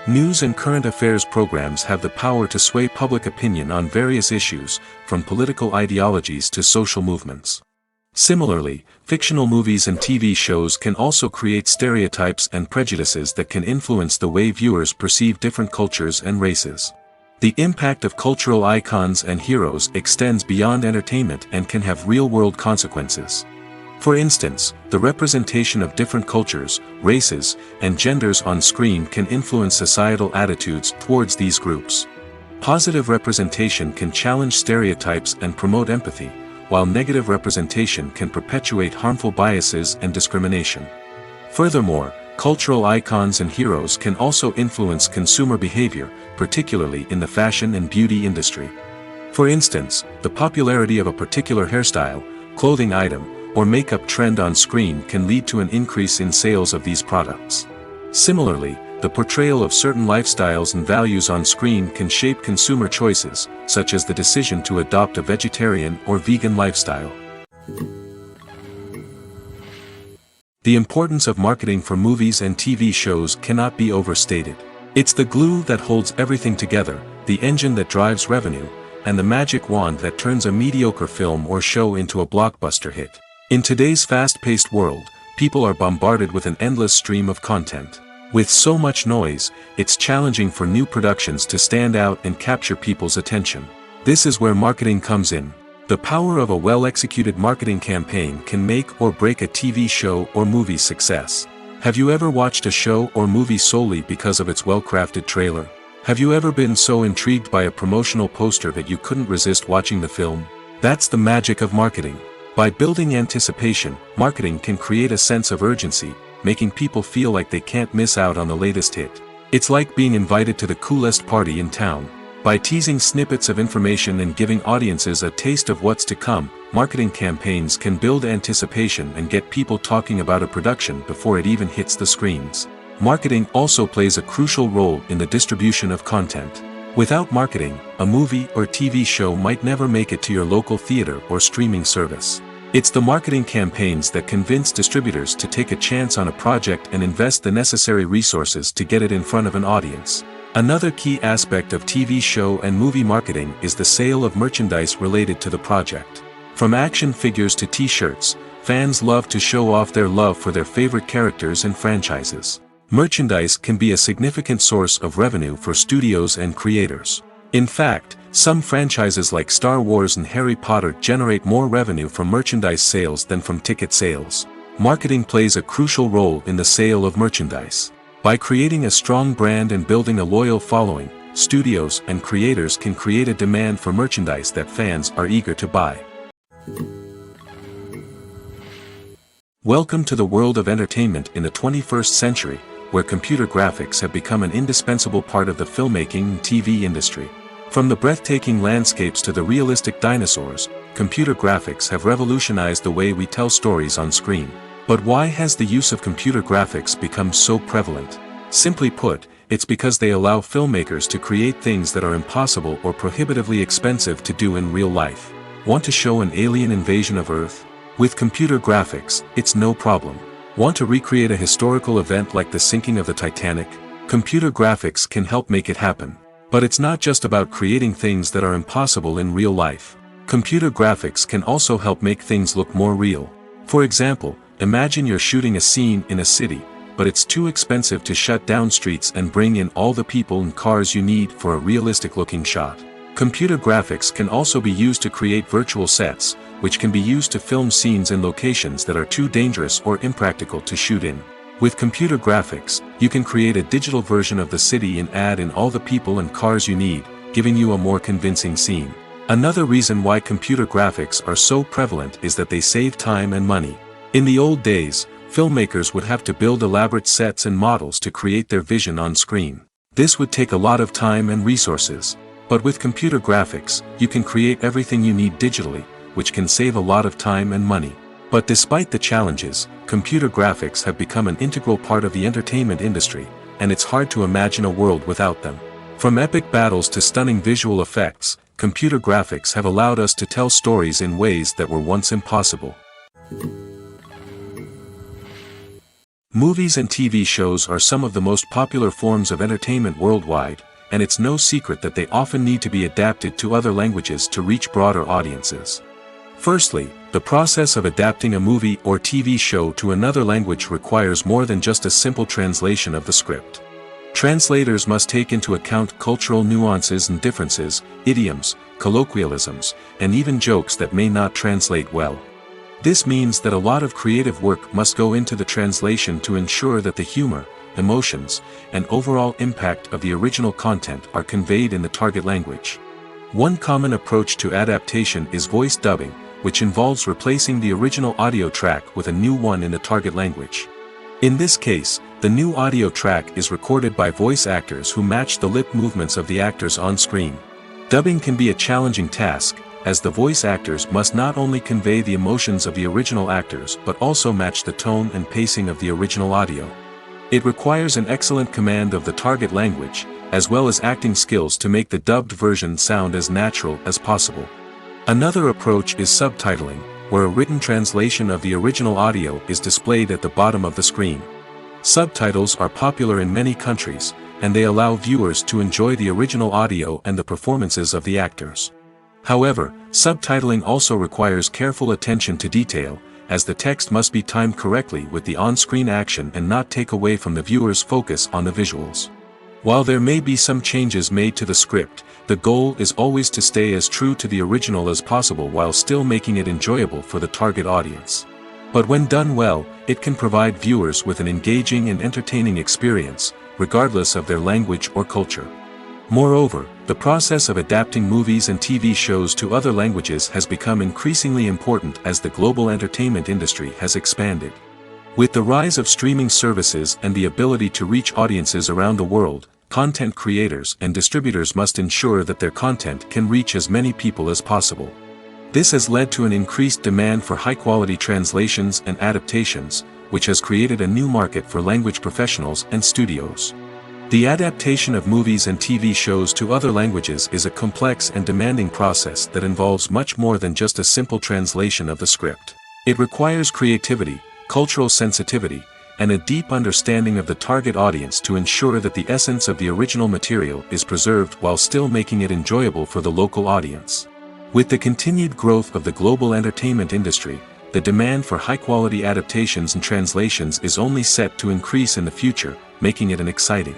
News and current affairs programs have the power to sway public opinion on various issues, from political ideologies to social movements. Similarly, fictional movies and TV shows can also create stereotypes and prejudices that can influence the way viewers perceive different cultures and races. The impact of cultural icons and heroes extends beyond entertainment and can have real-world consequences. For instance, the representation of different cultures, races, and genders on screen can influence societal attitudes towards these groups. Positive representation can challenge stereotypes and promote empathy, while negative representation can perpetuate harmful biases and discrimination. Furthermore, cultural icons and heroes can also influence consumer behavior, particularly in the fashion and beauty industry. For instance, the popularity of a particular hairstyle, clothing item, or makeup trend on screen can lead to an increase in sales of these products. Similarly, the portrayal of certain lifestyles and values on screen can shape consumer choices, such as the decision to adopt a vegetarian or vegan lifestyle. The importance of marketing for movies and TV shows cannot be overstated. It's the glue that holds everything together, the engine that drives revenue, and the magic wand that turns a mediocre film or show into a blockbuster hit. In today's fast-paced world, people are bombarded with an endless stream of content. With so much noise, it's challenging for new productions to stand out and capture people's attention. This is where marketing comes in. The power of a well-executed marketing campaign can make or break a TV show or movie's success. Have you ever watched a show or movie solely because of its well-crafted trailer? Have you ever been so intrigued by a promotional poster that you couldn't resist watching the film? That's the magic of marketing. By building anticipation, marketing can create a sense of urgency, making people feel like they can't miss out on the latest hit. It's like being invited to the coolest party in town. By teasing snippets of information and giving audiences a taste of what's to come, marketing campaigns can build anticipation and get people talking about a production before it even hits the screens. Marketing also plays a crucial role in the distribution of content. Without marketing, a movie or TV show might never make it to your local theater or streaming service. It's the marketing campaigns that convince distributors to take a chance on a project and invest the necessary resources to get it in front of an audience. Another key aspect of TV show and movie marketing is the sale of merchandise related to the project. From action figures to t-shirts, fans love to show off their love for their favorite characters and franchises. Merchandise can be a significant source of revenue for studios and creators. In fact, some franchises like Star Wars and Harry Potter generate more revenue from merchandise sales than from ticket sales. Marketing plays a crucial role in the sale of merchandise. By creating a strong brand and building a loyal following, studios and creators can create a demand for merchandise that fans are eager to buy. Welcome to the world of entertainment in the 21st century, where computer graphics have become an indispensable part of the filmmaking and TV industry. From the breathtaking landscapes to the realistic dinosaurs, computer graphics have revolutionized the way we tell stories on screen. But why has the use of computer graphics become so prevalent? Simply put, it's because they allow filmmakers to create things that are impossible or prohibitively expensive to do in real life. Want to show an alien invasion of Earth? With computer graphics, it's no problem. Want to recreate a historical event like the sinking of the Titanic? Computer graphics can help make it happen. But it's not just about creating things that are impossible in real life. Computer graphics can also help make things look more real. For example, imagine you're shooting a scene in a city, but it's too expensive to shut down streets and bring in all the people and cars you need for a realistic-looking shot. Computer graphics can also be used to create virtual sets, which can be used to film scenes in locations that are too dangerous or impractical to shoot in. With computer graphics, you can create a digital version of the city and add in all the people and cars you need, giving you a more convincing scene. Another reason why computer graphics are so prevalent is that they save time and money. In the old days, filmmakers would have to build elaborate sets and models to create their vision on screen. This would take a lot of time and resources. But with computer graphics, you can create everything you need digitally, which can save a lot of time and money. But despite the challenges, computer graphics have become an integral part of the entertainment industry, and it's hard to imagine a world without them. From epic battles to stunning visual effects, computer graphics have allowed us to tell stories in ways that were once impossible. Movies and TV shows are some of the most popular forms of entertainment worldwide, and it's no secret that they often need to be adapted to other languages to reach broader audiences. Firstly, the process of adapting a movie or TV show to another language requires more than just a simple translation of the script. Translators must take into account cultural nuances and differences, idioms, colloquialisms, and even jokes that may not translate well. This means that a lot of creative work must go into the translation to ensure that the humor, emotions, and overall impact of the original content are conveyed in the target language. One common approach to adaptation is voice dubbing, which involves replacing the original audio track with a new one in the target language. In this case, the new audio track is recorded by voice actors who match the lip movements of the actors on screen. Dubbing can be a challenging task, as the voice actors must not only convey the emotions of the original actors but also match the tone and pacing of the original audio. It requires an excellent command of the target language, as well as acting skills to make the dubbed version sound as natural as possible. Another approach is subtitling, where a written translation of the original audio is displayed at the bottom of the screen. Subtitles are popular in many countries, and they allow viewers to enjoy the original audio and the performances of the actors. However, subtitling also requires careful attention to detail, as the text must be timed correctly with the on-screen action and not take away from the viewer's focus on the visuals. While there may be some changes made to the script, the goal is always to stay as true to the original as possible while still making it enjoyable for the target audience. But when done well, it can provide viewers with an engaging and entertaining experience, regardless of their language or culture. Moreover, the process of adapting movies and TV shows to other languages has become increasingly important as the global entertainment industry has expanded. With the rise of streaming services and the ability to reach audiences around the world, content creators and distributors must ensure that their content can reach as many people as possible. This has led to an increased demand for high-quality translations and adaptations, which has created a new market for language professionals and studios. The adaptation of movies and TV shows to other languages is a complex and demanding process that involves much more than just a simple translation of the script. It requires creativity, cultural sensitivity, and a deep understanding of the target audience to ensure that the essence of the original material is preserved while still making it enjoyable for the local audience. With the continued growth of the global entertainment industry, the demand for high-quality adaptations and translations is only set to increase in the future, making it an exciting.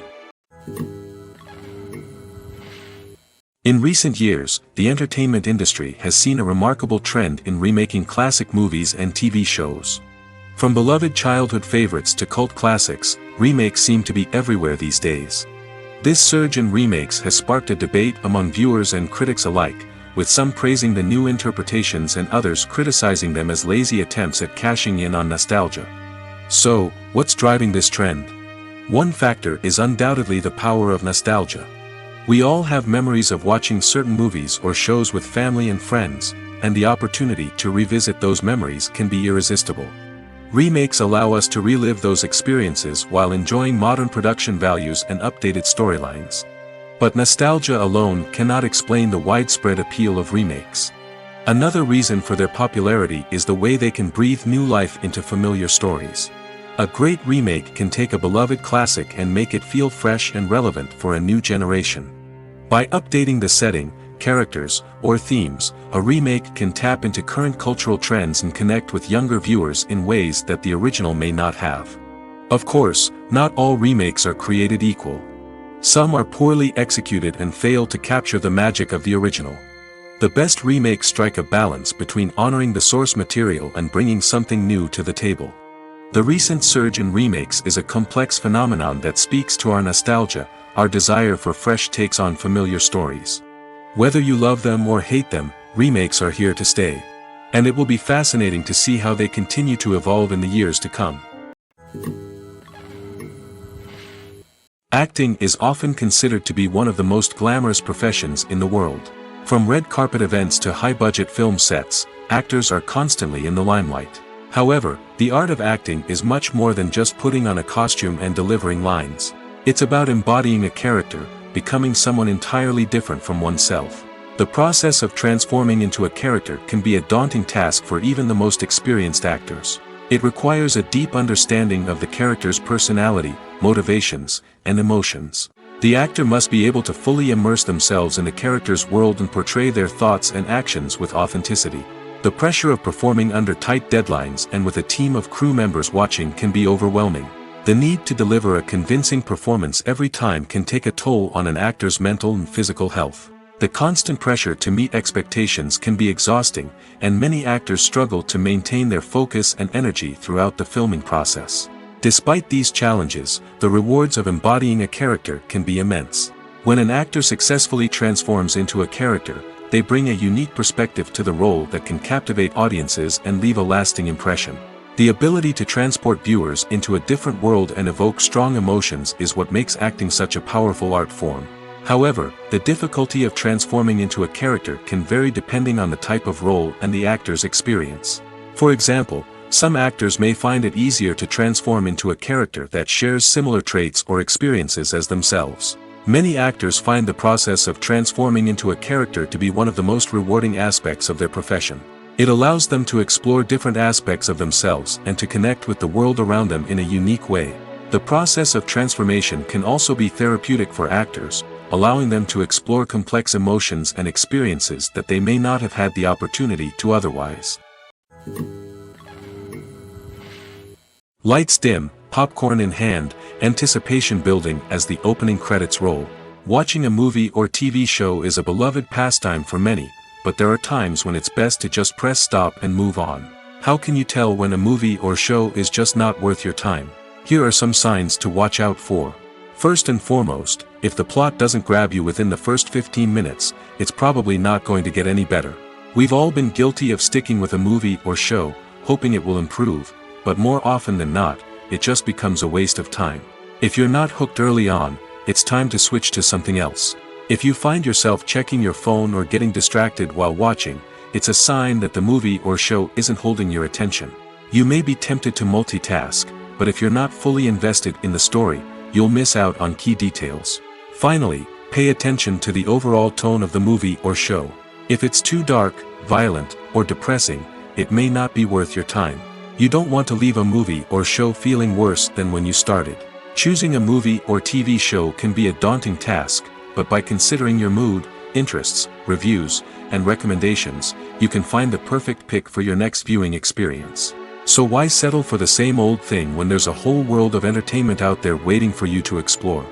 In recent years, the entertainment industry has seen a remarkable trend in remaking classic movies and TV shows. From beloved childhood favorites to cult classics, remakes seem to be everywhere these days. This surge in remakes has sparked a debate among viewers and critics alike, with some praising the new interpretations and others criticizing them as lazy attempts at cashing in on nostalgia. So, what's driving this trend? One factor is undoubtedly the power of nostalgia. We all have memories of watching certain movies or shows with family and friends, and the opportunity to revisit those memories can be irresistible. Remakes allow us to relive those experiences while enjoying modern production values and updated storylines. But nostalgia alone cannot explain the widespread appeal of remakes. Another reason for their popularity is the way they can breathe new life into familiar stories. A great remake can take a beloved classic and make it feel fresh and relevant for a new generation. By updating the setting, characters, or themes, a remake can tap into current cultural trends and connect with younger viewers in ways that the original may not have. Of course, not all remakes are created equal. Some are poorly executed and fail to capture the magic of the original. The best remakes strike a balance between honoring the source material and bringing something new to the table. The recent surge in remakes is a complex phenomenon that speaks to our nostalgia, our desire for fresh takes on familiar stories. Whether you love them or hate them, remakes are here to stay. And it will be fascinating to see how they continue to evolve in the years to come. Acting is often considered to be one of the most glamorous professions in the world. From red carpet events to high-budget film sets, actors are constantly in the limelight. However, the art of acting is much more than just putting on a costume and delivering lines. It's about embodying a character, becoming someone entirely different from oneself. The process of transforming into a character can be a daunting task for even the most experienced actors. It requires a deep understanding of the character's personality, motivations, and emotions. The actor must be able to fully immerse themselves in the character's world and portray their thoughts and actions with authenticity. The pressure of performing under tight deadlines and with a team of crew members watching can be overwhelming. The need to deliver a convincing performance every time can take a toll on an actor's mental and physical health. The constant pressure to meet expectations can be exhausting, and many actors struggle to maintain their focus and energy throughout the filming process. Despite these challenges, the rewards of embodying a character can be immense. When an actor successfully transforms into a character, they bring a unique perspective to the role that can captivate audiences and leave a lasting impression. The ability to transport viewers into a different world and evoke strong emotions is what makes acting such a powerful art form. However, the difficulty of transforming into a character can vary depending on the type of role and the actor's experience. For example, some actors may find it easier to transform into a character that shares similar traits or experiences as themselves. Many actors find the process of transforming into a character to be one of the most rewarding aspects of their profession. It allows them to explore different aspects of themselves and to connect with the world around them in a unique way. The process of transformation can also be therapeutic for actors, allowing them to explore complex emotions and experiences that they may not have had the opportunity to otherwise. Lights dim, popcorn in hand, anticipation building as the opening credits roll. Watching a movie or TV show is a beloved pastime for many, but there are times when it's best to just press stop and move on. How can you tell when a movie or show is just not worth your time? Here are some signs to watch out for. First and foremost, if the plot doesn't grab you within the first 15 minutes, it's probably not going to get any better. We've all been guilty of sticking with a movie or show, hoping it will improve, but more often than not, it just becomes a waste of time. If you're not hooked early on, it's time to switch to something else. If you find yourself checking your phone or getting distracted while watching, it's a sign that the movie or show isn't holding your attention. You may be tempted to multitask, but if you're not fully invested in the story, you'll miss out on key details. Finally, pay attention to the overall tone of the movie or show. If it's too dark, violent, or depressing, it may not be worth your time. You don't want to leave a movie or show feeling worse than when you started. Choosing a movie or TV show can be a daunting task, but by considering your mood, interests, reviews, and recommendations, you can find the perfect pick for your next viewing experience. So why settle for the same old thing when there's a whole world of entertainment out there waiting for you to explore?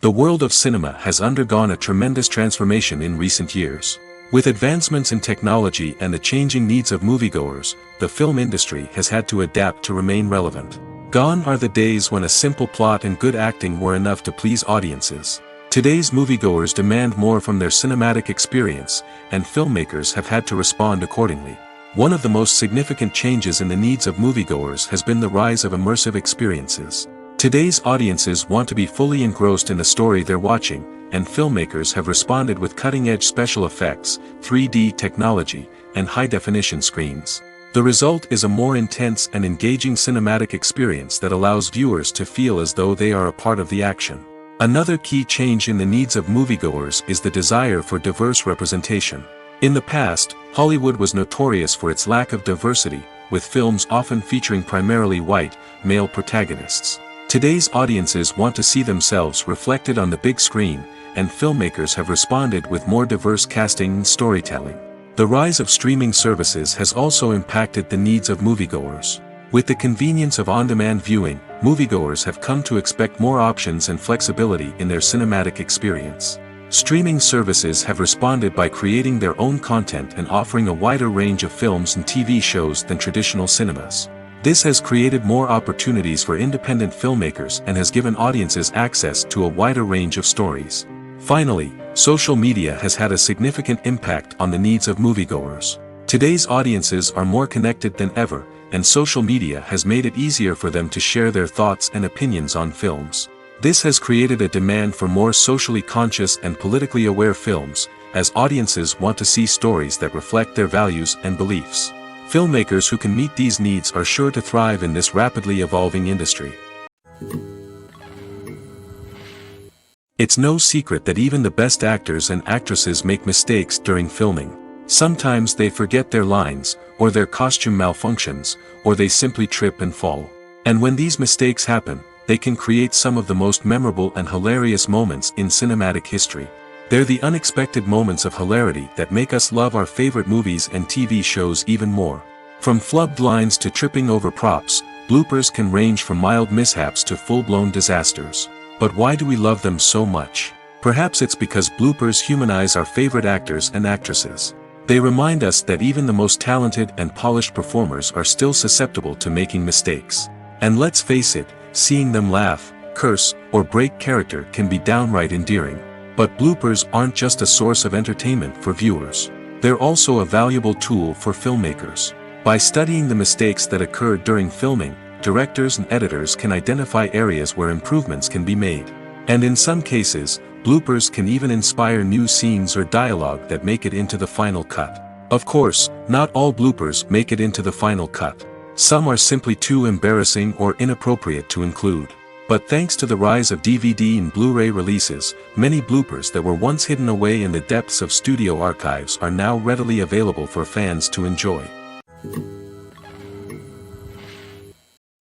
The world of cinema has undergone a tremendous transformation in recent years. With advancements in technology and the changing needs of moviegoers, the film industry has had to adapt to remain relevant. Gone are the days when a simple plot and good acting were enough to please audiences. Today's moviegoers demand more from their cinematic experience, and filmmakers have had to respond accordingly. One of the most significant changes in the needs of moviegoers has been the rise of immersive experiences. Today's audiences want to be fully engrossed in the story they're watching, and filmmakers have responded with cutting-edge special effects, 3D technology, and high-definition screens. The result is a more intense and engaging cinematic experience that allows viewers to feel as though they are a part of the action. Another key change in the needs of moviegoers is the desire for diverse representation. In the past, Hollywood was notorious for its lack of diversity, with films often featuring primarily white, male protagonists. Today's audiences want to see themselves reflected on the big screen, and filmmakers have responded with more diverse casting and storytelling. The rise of streaming services has also impacted the needs of moviegoers. With the convenience of on-demand viewing, moviegoers have come to expect more options and flexibility in their cinematic experience. Streaming services have responded by creating their own content and offering a wider range of films and TV shows than traditional cinemas. This has created more opportunities for independent filmmakers and has given audiences access to a wider range of stories. Finally, social media has had a significant impact on the needs of moviegoers. Today's audiences are more connected than ever, and social media has made it easier for them to share their thoughts and opinions on films. This has created a demand for more socially conscious and politically aware films, as audiences want to see stories that reflect their values and beliefs. Filmmakers who can meet these needs are sure to thrive in this rapidly evolving industry. It's no secret that even the best actors and actresses make mistakes during filming. Sometimes they forget their lines, or their costume malfunctions, or they simply trip and fall. And when these mistakes happen, they can create some of the most memorable and hilarious moments in cinematic history. They're the unexpected moments of hilarity that make us love our favorite movies and TV shows even more. From flubbed lines to tripping over props, bloopers can range from mild mishaps to full-blown disasters. But why do we love them so much? Perhaps it's because bloopers humanize our favorite actors and actresses. They remind us that even the most talented and polished performers are still susceptible to making mistakes. And let's face it, seeing them laugh, curse, or break character can be downright endearing. But bloopers aren't just a source of entertainment for viewers. They're also a valuable tool for filmmakers. By studying the mistakes that occurred during filming, directors and editors can identify areas where improvements can be made. And in some cases, bloopers can even inspire new scenes or dialogue that make it into the final cut. Of course, not all bloopers make it into the final cut. Some are simply too embarrassing or inappropriate to include. But thanks to the rise of DVD and Blu-ray releases, many bloopers that were once hidden away in the depths of studio archives are now readily available for fans to enjoy.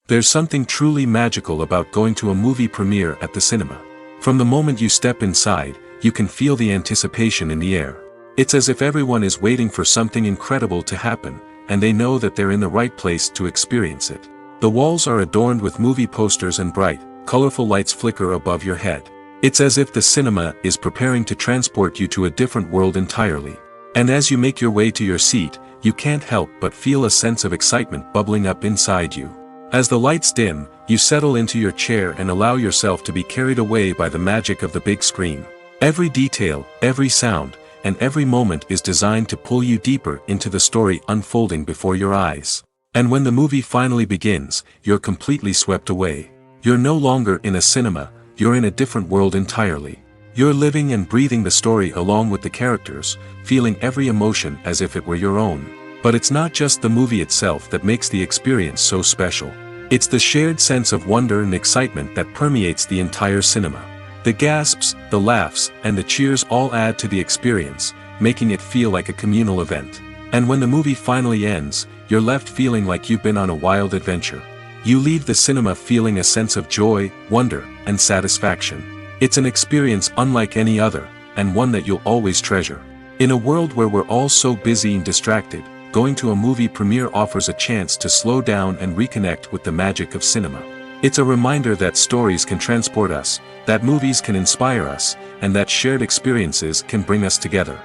There's something truly magical about going to a movie premiere at the cinema. From the moment you step inside, you can feel the anticipation in the air. It's as if everyone is waiting for something incredible to happen, and they know that they're in the right place to experience it. The walls are adorned with movie posters and bright, colorful lights flicker above your head. It's as if the cinema is preparing to transport you to a different world entirely. And as you make your way to your seat, you can't help but feel a sense of excitement bubbling up inside you. As the lights dim, you settle into your chair and allow yourself to be carried away by the magic of the big screen. Every detail, every sound, and every moment is designed to pull you deeper into the story unfolding before your eyes. And when the movie finally begins, you're completely swept away. You're no longer in a cinema, you're in a different world entirely. You're living and breathing the story along with the characters, feeling every emotion as if it were your own. But it's not just the movie itself that makes the experience so special. It's the shared sense of wonder and excitement that permeates the entire cinema. The gasps, the laughs, and the cheers all add to the experience, making it feel like a communal event. And when the movie finally ends, you're left feeling like you've been on a wild adventure. You leave the cinema feeling a sense of joy, wonder, and satisfaction. It's an experience unlike any other, and one that you'll always treasure. In a world where we're all so busy and distracted, going to a movie premiere offers a chance to slow down and reconnect with the magic of cinema. It's a reminder that stories can transport us, that movies can inspire us, and that shared experiences can bring us together.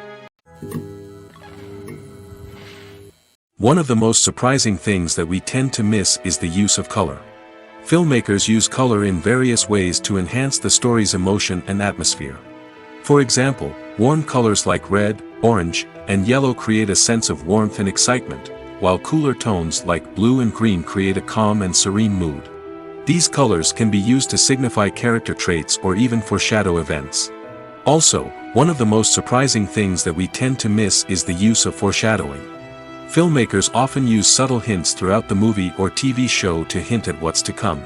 One of the most surprising things that we tend to miss is the use of color. Filmmakers use color in various ways to enhance the story's emotion and atmosphere. For example, warm colors like red, orange, and yellow create a sense of warmth and excitement, while cooler tones like blue and green create a calm and serene mood. These colors can be used to signify character traits or even foreshadow events. Also, one of the most surprising things that we tend to miss is the use of foreshadowing. Filmmakers often use subtle hints throughout the movie or TV show to hint at what's to come.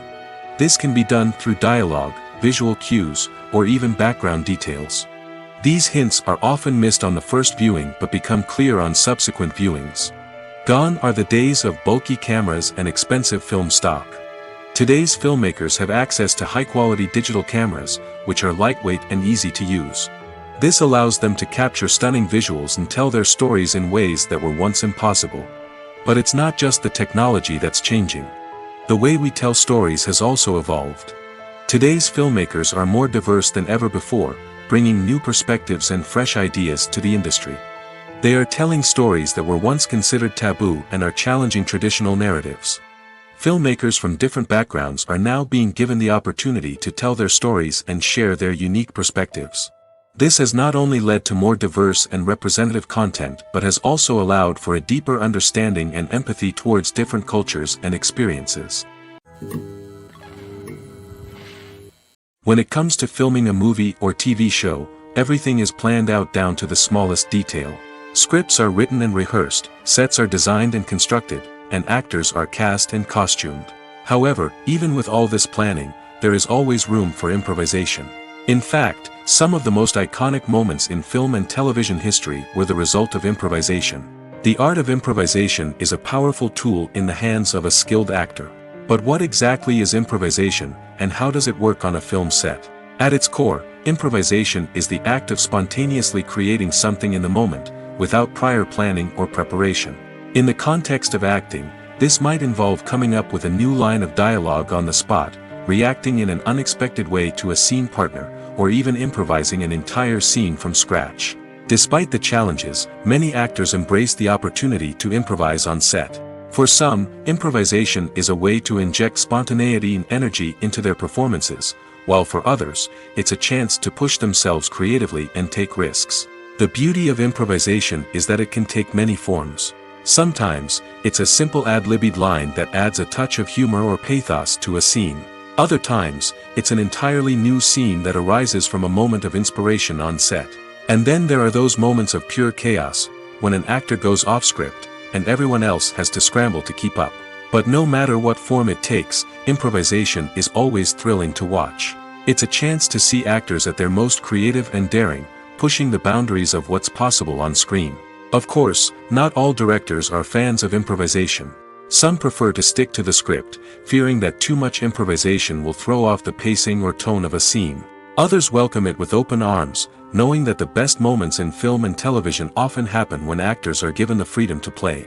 This can be done through dialogue, visual cues, or even background details. These hints are often missed on the first viewing but become clear on subsequent viewings. Gone are the days of bulky cameras and expensive film stock. Today's filmmakers have access to high-quality digital cameras, which are lightweight and easy to use. This allows them to capture stunning visuals and tell their stories in ways that were once impossible. But it's not just the technology that's changing. The way we tell stories has also evolved. Today's filmmakers are more diverse than ever before, bringing new perspectives and fresh ideas to the industry. They are telling stories that were once considered taboo and are challenging traditional narratives. Filmmakers from different backgrounds are now being given the opportunity to tell their stories and share their unique perspectives. This has not only led to more diverse and representative content but has also allowed for a deeper understanding and empathy towards different cultures and experiences. When it comes to filming a movie or TV show, everything is planned out down to the smallest detail. Scripts are written and rehearsed, sets are designed and constructed, and actors are cast and costumed. However, even with all this planning, there is always room for improvisation. In fact, some of the most iconic moments in film and television history were the result of improvisation. The art of improvisation is a powerful tool in the hands of a skilled actor. But what exactly is improvisation, and how does it work on a film set? At its core, improvisation is the act of spontaneously creating something in the moment, without prior planning or preparation. In the context of acting, this might involve coming up with a new line of dialogue on the spot, reacting in an unexpected way to a scene partner, or even improvising an entire scene from scratch. Despite the challenges, many actors embrace the opportunity to improvise on set. For some, improvisation is a way to inject spontaneity and energy into their performances, while for others, it's a chance to push themselves creatively and take risks. The beauty of improvisation is that it can take many forms. Sometimes, it's a simple ad-libbed line that adds a touch of humor or pathos to a scene. Other times, it's an entirely new scene that arises from a moment of inspiration on set. And then there are those moments of pure chaos, when an actor goes off script, and everyone else has to scramble to keep up. But no matter what form it takes, improvisation is always thrilling to watch. It's a chance to see actors at their most creative and daring, pushing the boundaries of what's possible on screen. Of course, not all directors are fans of improvisation. Some prefer to stick to the script, fearing that too much improvisation will throw off the pacing or tone of a scene. Others welcome it with open arms, knowing that the best moments in film and television often happen when actors are given the freedom to play.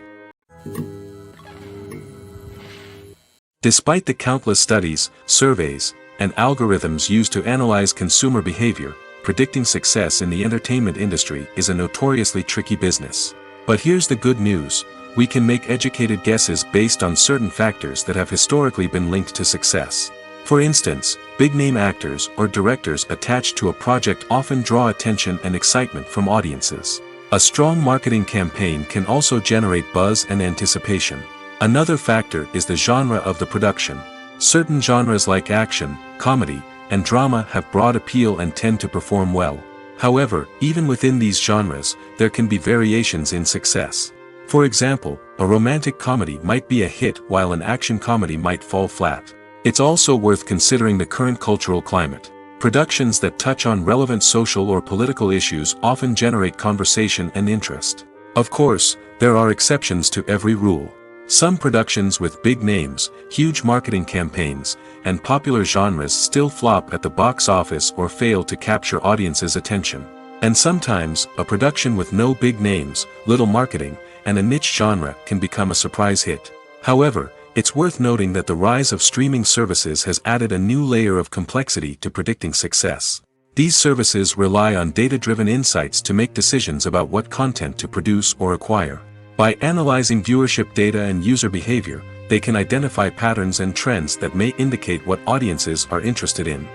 Despite the countless studies, surveys, and algorithms used to analyze consumer behavior, predicting success in the entertainment industry is a notoriously tricky business. But here's the good news: we can make educated guesses based on certain factors that have historically been linked to success. For instance, big-name actors or directors attached to a project often draw attention and excitement from audiences. A strong marketing campaign can also generate buzz and anticipation. Another factor is the genre of the production. Certain genres like action, comedy, and drama have broad appeal and tend to perform well. However, even within these genres, there can be variations in success. For example, a romantic comedy might be a hit while an action comedy might fall flat. It's also worth considering the current cultural climate. Productions that touch on relevant social or political issues often generate conversation and interest. Of course, there are exceptions to every rule. Some productions with big names, huge marketing campaigns, and popular genres still flop at the box office or fail to capture audiences' attention. And sometimes, a production with no big names, little marketing, and a niche genre can become a surprise hit. However, it's worth noting that the rise of streaming services has added a new layer of complexity to predicting success. These services rely on data-driven insights to make decisions about what content to produce or acquire. By analyzing viewership data and user behavior, they can identify patterns and trends that may indicate what audiences are interested in.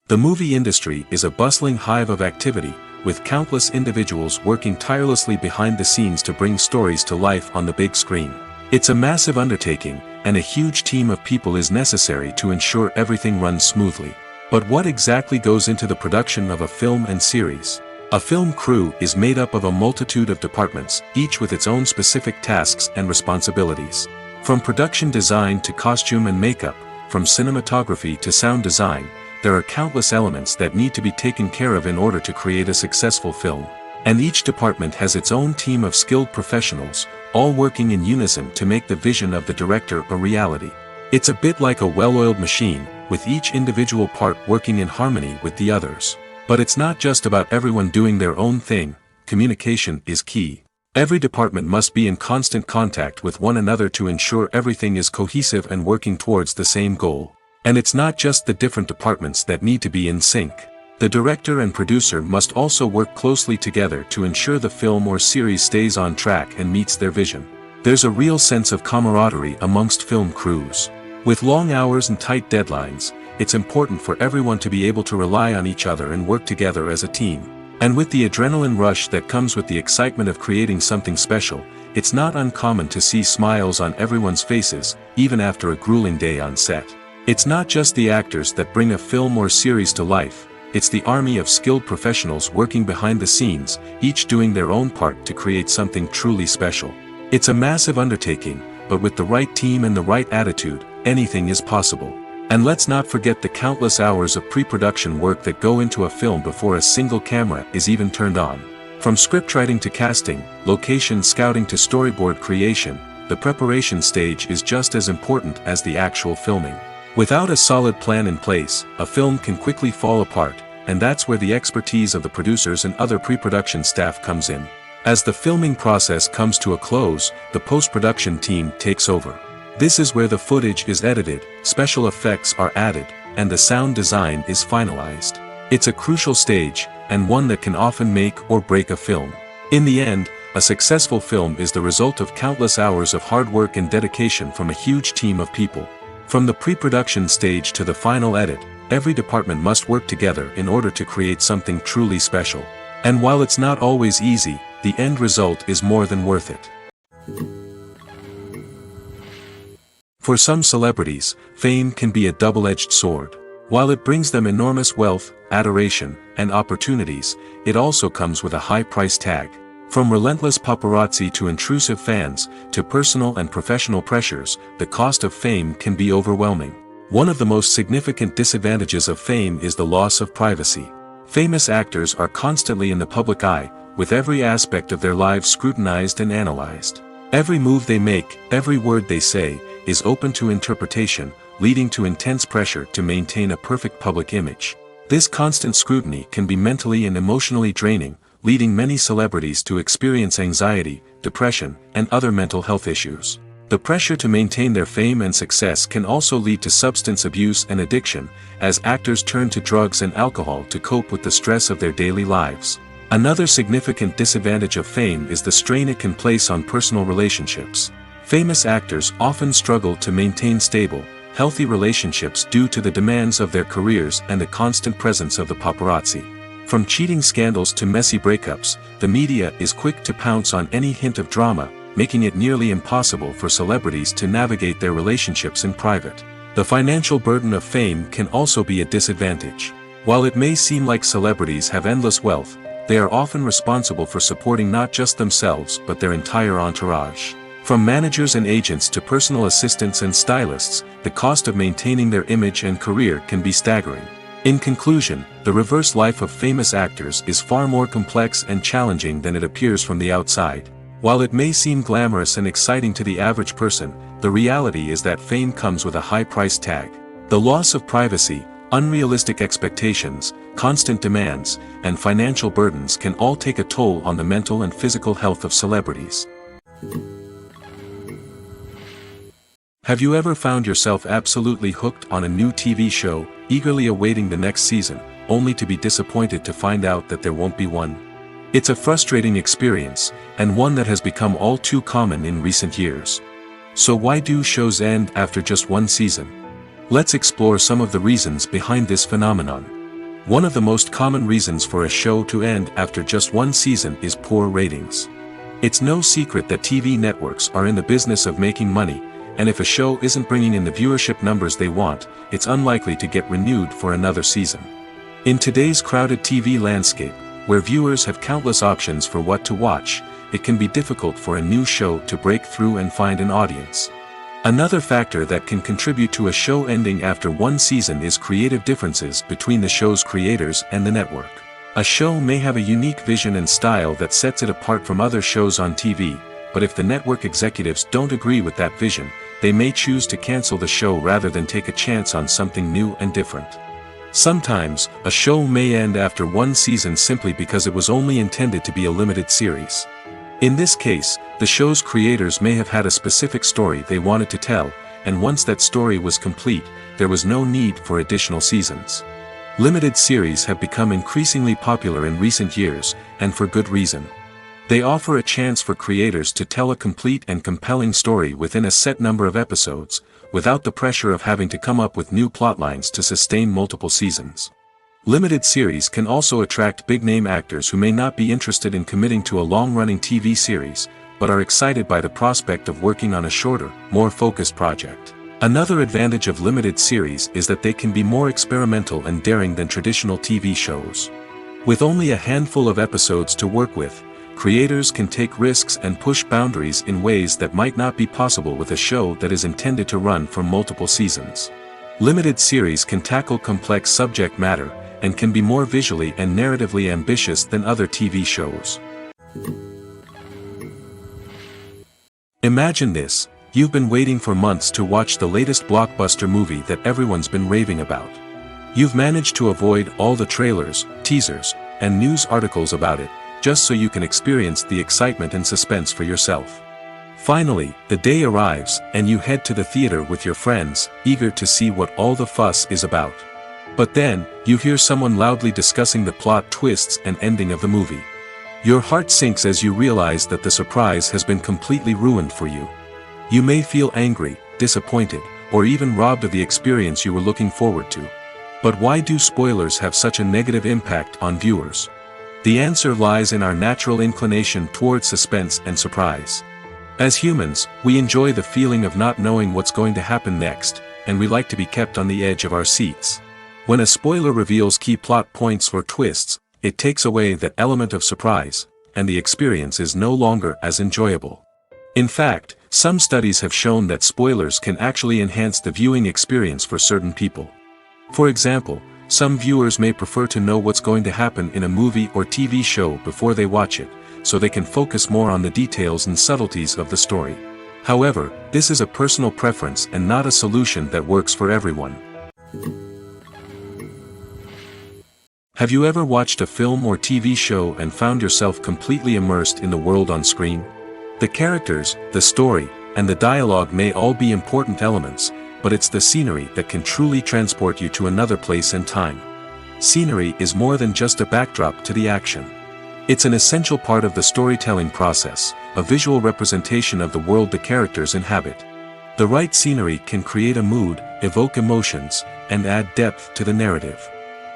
The movie industry is a bustling hive of activity, with countless individuals working tirelessly behind the scenes to bring stories to life on the big screen. It's a massive undertaking, and a huge team of people is necessary to ensure everything runs smoothly. But what exactly goes into the production of a film and series? A film crew is made up of a multitude of departments, each with its own specific tasks and responsibilities. From production design to costume and makeup, from cinematography to sound design, there are countless elements that need to be taken care of in order to create a successful film. And each department has its own team of skilled professionals, all working in unison to make the vision of the director a reality. It's a bit like a well-oiled machine, with each individual part working in harmony with the others. But it's not just about everyone doing their own thing. Communication is key. Every department must be in constant contact with one another to ensure everything is cohesive and working towards the same goal. And it's not just the different departments that need to be in sync. The director and producer must also work closely together to ensure the film or series stays on track and meets their vision. There's a real sense of camaraderie amongst film crews. With long hours and tight deadlines, it's important for everyone to be able to rely on each other and work together as a team. And with the adrenaline rush that comes with the excitement of creating something special, it's not uncommon to see smiles on everyone's faces, even after a grueling day on set. It's not just the actors that bring a film or series to life, it's the army of skilled professionals working behind the scenes, each doing their own part to create something truly special. It's a massive undertaking, but with the right team and the right attitude, anything is possible. And let's not forget the countless hours of pre-production work that go into a film before a single camera is even turned on. From scriptwriting to casting, location scouting to storyboard creation, the preparation stage is just as important as the actual filming. Without a solid plan in place, a film can quickly fall apart, and that's where the expertise of the producers and other pre-production staff comes in. As the filming process comes to a close, the post-production team takes over. This is where the footage is edited, special effects are added, and the sound design is finalized. It's a crucial stage, and one that can often make or break a film. In the end, a successful film is the result of countless hours of hard work and dedication from a huge team of people. From the pre-production stage to the final edit, every department must work together in order to create something truly special. And while it's not always easy, the end result is more than worth it. For some celebrities, fame can be a double-edged sword. While it brings them enormous wealth, adoration, and opportunities, it also comes with a high price tag. From relentless paparazzi to intrusive fans, to personal and professional pressures, the cost of fame can be overwhelming. One of the most significant disadvantages of fame is the loss of privacy. Famous actors are constantly in the public eye, with every aspect of their lives scrutinized and analyzed. Every move they make, every word they say, is open to interpretation, leading to intense pressure to maintain a perfect public image. This constant scrutiny can be mentally and emotionally draining, leading many celebrities to experience anxiety, depression, and other mental health issues. The pressure to maintain their fame and success can also lead to substance abuse and addiction, as actors turn to drugs and alcohol to cope with the stress of their daily lives. Another significant disadvantage of fame is the strain it can place on personal relationships. Famous actors often struggle to maintain stable, healthy relationships due to the demands of their careers and the constant presence of the paparazzi. From cheating scandals to messy breakups, the media is quick to pounce on any hint of drama, making it nearly impossible for celebrities to navigate their relationships in private. The financial burden of fame can also be a disadvantage. While it may seem like celebrities have endless wealth, they are often responsible for supporting not just themselves but their entire entourage. From managers and agents to personal assistants and stylists, the cost of maintaining their image and career can be staggering. In conclusion, the reverse life of famous actors is far more complex and challenging than it appears from the outside. While it may seem glamorous and exciting to the average person, the reality is that fame comes with a high price tag. The loss of privacy, unrealistic expectations, constant demands, and financial burdens can all take a toll on the mental and physical health of celebrities. Have you ever found yourself absolutely hooked on a new TV show, eagerly awaiting the next season, only to be disappointed to find out that there won't be one? It's a frustrating experience, and one that has become all too common in recent years. So why do shows end after just one season? Let's explore some of the reasons behind this phenomenon. One of the most common reasons for a show to end after just one season is poor ratings. It's no secret that TV networks are in the business of making money, and if a show isn't bringing in the viewership numbers they want, it's unlikely to get renewed for another season. In today's crowded TV landscape, where viewers have countless options for what to watch, it can be difficult for a new show to break through and find an audience. Another factor that can contribute to a show ending after one season is creative differences between the show's creators and the network. A show may have a unique vision and style that sets it apart from other shows on TV, but if the network executives don't agree with that vision, they may choose to cancel the show rather than take a chance on something new and different. Sometimes, a show may end after one season simply because it was only intended to be a limited series. In this case, the show's creators may have had a specific story they wanted to tell, and once that story was complete, there was no need for additional seasons. Limited series have become increasingly popular in recent years, and for good reason. They offer a chance for creators to tell a complete and compelling story within a set number of episodes, without the pressure of having to come up with new plotlines to sustain multiple seasons. Limited series can also attract big-name actors who may not be interested in committing to a long-running TV series, but are excited by the prospect of working on a shorter, more focused project. Another advantage of limited series is that they can be more experimental and daring than traditional TV shows. With only a handful of episodes to work with, creators can take risks and push boundaries in ways that might not be possible with a show that is intended to run for multiple seasons. Limited series can tackle complex subject matter, and can be more visually and narratively ambitious than other TV shows. Imagine this: you've been waiting for months to watch the latest blockbuster movie that everyone's been raving about. You've managed to avoid all the trailers, teasers, and news articles about it, just so you can experience the excitement and suspense for yourself. Finally, the day arrives, and you head to the theater with your friends, eager to see what all the fuss is about. But then, you hear someone loudly discussing the plot twists and ending of the movie. Your heart sinks as you realize that the surprise has been completely ruined for you. You may feel angry, disappointed, or even robbed of the experience you were looking forward to. But why do spoilers have such a negative impact on viewers? The answer lies in our natural inclination towards suspense and surprise. As humans, we enjoy the feeling of not knowing what's going to happen next, and we like to be kept on the edge of our seats. When a spoiler reveals key plot points or twists, it takes away that element of surprise, and the experience is no longer as enjoyable. In fact, some studies have shown that spoilers can actually enhance the viewing experience for certain people. For example, some viewers may prefer to know what's going to happen in a movie or TV show before they watch it, so they can focus more on the details and subtleties of the story. However, this is a personal preference and not a solution that works for everyone. Have you ever watched a film or TV show and found yourself completely immersed in the world on screen? The characters, the story, and the dialogue may all be important elements, but it's the scenery that can truly transport you to another place and time. Scenery is more than just a backdrop to the action. It's an essential part of the storytelling process, a visual representation of the world the characters inhabit. The right scenery can create a mood, evoke emotions, and add depth to the narrative.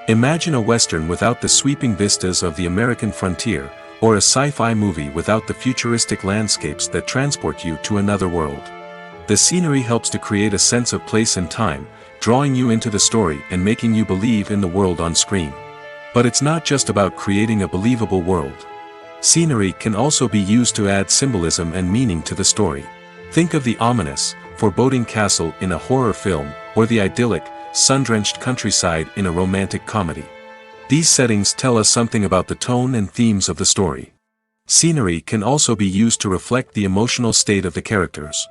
Imagine a Western without the sweeping vistas of the American frontier, or a sci-fi movie without the futuristic landscapes that transport you to another world. The scenery helps to create a sense of place and time, drawing you into the story and making you believe in the world on screen. But it's not just about creating a believable world. Scenery can also be used to add symbolism and meaning to the story. Think of the ominous, foreboding castle in a horror film, or the idyllic, sun-drenched countryside in a romantic comedy. These settings tell us something about the tone and themes of the story. Scenery can also be used to reflect the emotional state of the characters.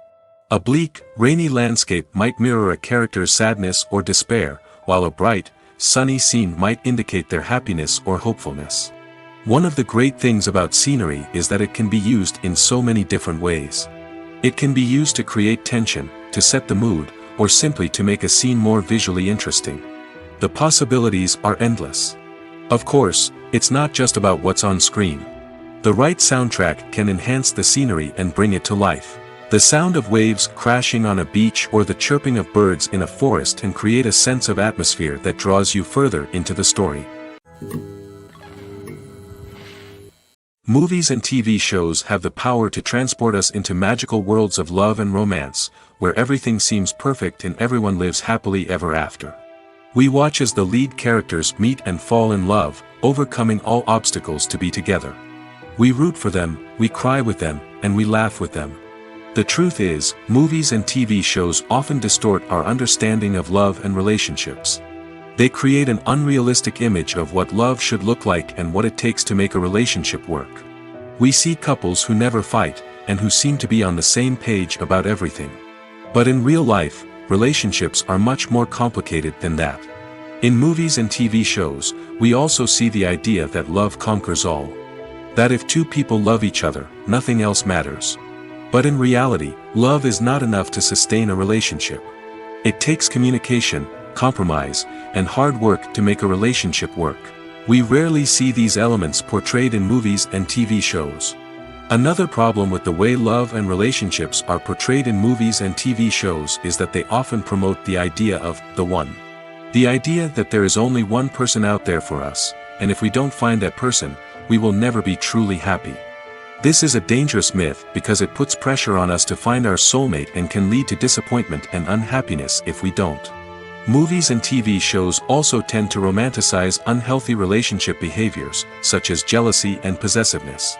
A bleak, rainy landscape might mirror a character's sadness or despair, while a bright, sunny scene might indicate their happiness or hopefulness. One of the great things about scenery is that it can be used in so many different ways. It can be used to create tension, to set the mood, or simply to make a scene more visually interesting. The possibilities are endless. Of course, it's not just about what's on screen. The right soundtrack can enhance the scenery and bring it to life. The sound of waves crashing on a beach or the chirping of birds in a forest can create a sense of atmosphere that draws you further into the story. Movies and TV shows have the power to transport us into magical worlds of love and romance, where everything seems perfect and everyone lives happily ever after. We watch as the lead characters meet and fall in love, overcoming all obstacles to be together. We root for them, we cry with them, and we laugh with them. The truth is, movies and TV shows often distort our understanding of love and relationships. They create an unrealistic image of what love should look like and what it takes to make a relationship work. We see couples who never fight, and who seem to be on the same page about everything. But in real life, relationships are much more complicated than that. In movies and TV shows, we also see the idea that love conquers all. That if two people love each other, nothing else matters. But in reality, love is not enough to sustain a relationship. It takes communication, compromise, and hard work to make a relationship work. We rarely see these elements portrayed in movies and TV shows. Another problem with the way love and relationships are portrayed in movies and TV shows is that they often promote the idea of the one. The idea that there is only one person out there for us, and if we don't find that person, we will never be truly happy. This is a dangerous myth because it puts pressure on us to find our soulmate and can lead to disappointment and unhappiness if we don't. Movies and TV shows also tend to romanticize unhealthy relationship behaviors, such as jealousy and possessiveness.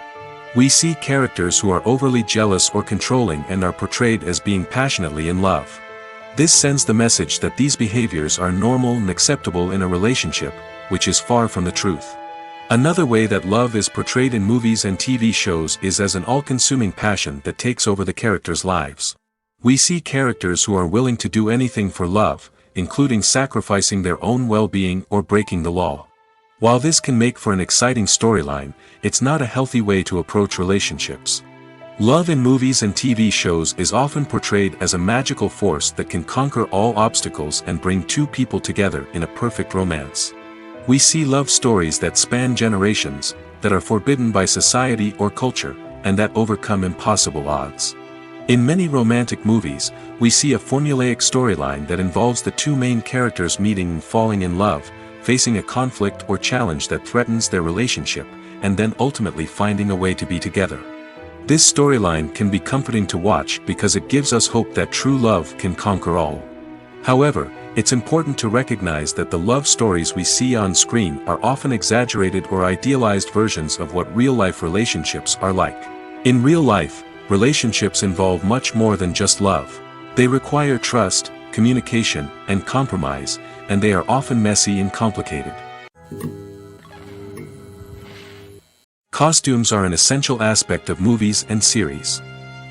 We see characters who are overly jealous or controlling and are portrayed as being passionately in love. This sends the message that these behaviors are normal and acceptable in a relationship, which is far from the truth. Another way that love is portrayed in movies and TV shows is as an all-consuming passion that takes over the characters' lives. We see characters who are willing to do anything for love, including sacrificing their own well-being or breaking the law. While this can make for an exciting storyline, it's not a healthy way to approach relationships. Love in movies and TV shows is often portrayed as a magical force that can conquer all obstacles and bring two people together in a perfect romance. We see love stories that span generations, that are forbidden by society or culture, and that overcome impossible odds. In many romantic movies, we see a formulaic storyline that involves the two main characters meeting and falling in love, facing a conflict or challenge that threatens their relationship, and then ultimately finding a way to be together. This storyline can be comforting to watch because it gives us hope that true love can conquer all. However, it's important to recognize that the love stories we see on screen are often exaggerated or idealized versions of what real-life relationships are like. In real life, relationships involve much more than just love. They require trust, communication, and compromise, and they are often messy and complicated. Costumes are an essential aspect of movies and series.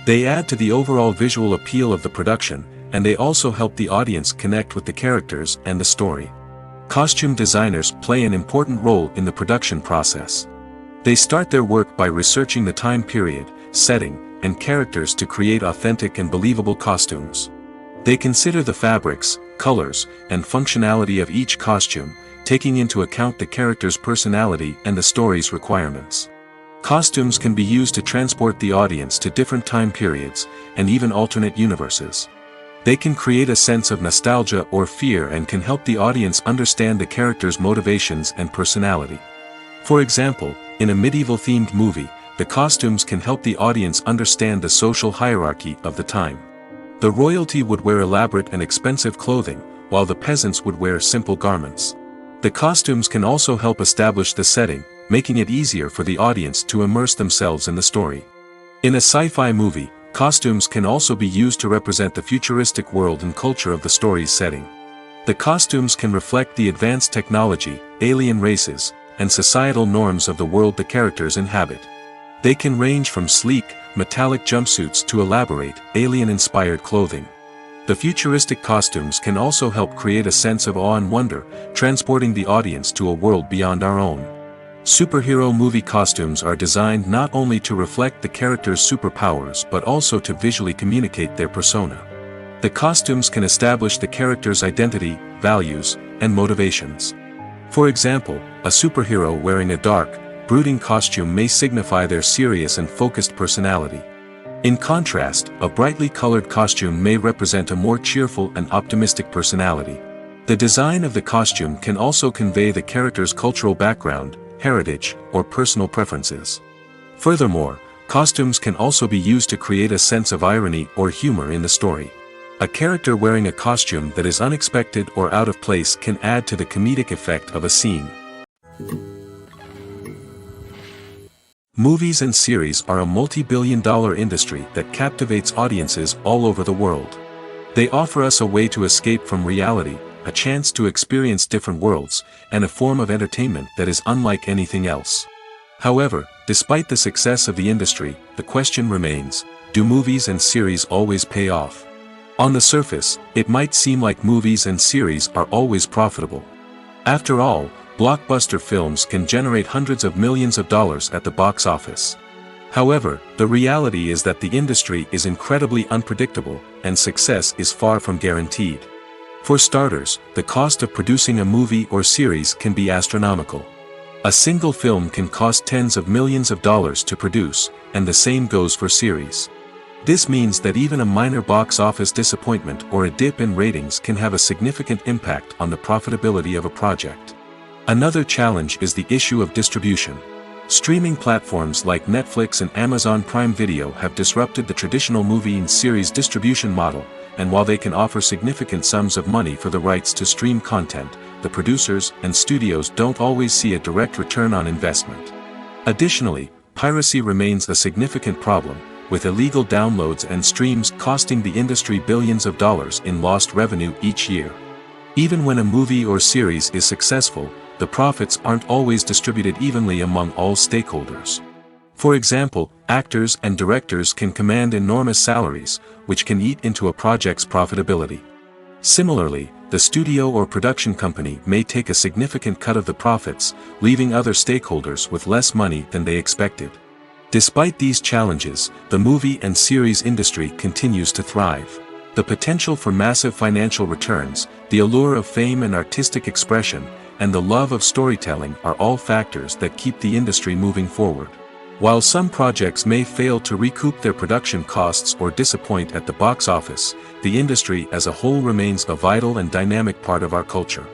They add to the overall visual appeal of the production, and they also help the audience connect with the characters and the story. Costume designers play an important role in the production process. They start their work by researching the time period, setting, and characters to create authentic and believable costumes. They consider the fabrics, colors, and functionality of each costume, taking into account the character's personality and the story's requirements. Costumes can be used to transport the audience to different time periods, and even alternate universes. They can create a sense of nostalgia or fear and can help the audience understand the character's motivations and personality. For example, in a medieval-themed movie, the costumes can help the audience understand the social hierarchy of the time. The royalty would wear elaborate and expensive clothing, while the peasants would wear simple garments. The costumes can also help establish the setting, making it easier for the audience to immerse themselves in the story. In a sci-fi movie, costumes can also be used to represent the futuristic world and culture of the story's setting. The costumes can reflect the advanced technology, alien races, and societal norms of the world the characters inhabit. They can range from sleek, metallic jumpsuits to elaborate, alien-inspired clothing. The futuristic costumes can also help create a sense of awe and wonder, transporting the audience to a world beyond our own. Superhero movie costumes are designed not only to reflect the character's superpowers but also to visually communicate their persona. The costumes can establish the character's identity, values, and motivations. For example, a superhero wearing a dark, brooding costume may signify their serious and focused personality. In contrast, a brightly colored costume may represent a more cheerful and optimistic personality. The design of the costume can also convey the character's cultural background, heritage, or personal preferences. Furthermore, costumes can also be used to create a sense of irony or humor in the story. A character wearing a costume that is unexpected or out of place can add to the comedic effect of a scene. Movies and series are a multi-billion-dollar industry that captivates audiences all over the world. They offer us a way to escape from reality, a chance to experience different worlds, and a form of entertainment that is unlike anything else. However, despite the success of the industry, the question remains, do movies and series always pay off? On the surface, it might seem like movies and series are always profitable. After all, blockbuster films can generate hundreds of millions of dollars at the box office. However, the reality is that the industry is incredibly unpredictable, and success is far from guaranteed. For starters, the cost of producing a movie or series can be astronomical. A single film can cost tens of millions of dollars to produce, and the same goes for series. This means that even a minor box office disappointment or a dip in ratings can have a significant impact on the profitability of a project. Another challenge is the issue of distribution. Streaming platforms like Netflix and Amazon Prime Video have disrupted the traditional movie and series distribution model, and while they can offer significant sums of money for the rights to stream content, the producers and studios don't always see a direct return on investment. Additionally, piracy remains a significant problem, with illegal downloads and streams costing the industry billions of dollars in lost revenue each year. Even when a movie or series is successful, the profits aren't always distributed evenly among all stakeholders. For example, actors and directors can command enormous salaries, which can eat into a project's profitability. Similarly, the studio or production company may take a significant cut of the profits, leaving other stakeholders with less money than they expected. Despite these challenges, the movie and series industry continues to thrive. The potential for massive financial returns, the allure of fame and artistic expression, and the love of storytelling are all factors that keep the industry moving forward. While some projects may fail to recoup their production costs or disappoint at the box office, the industry as a whole remains a vital and dynamic part of our culture.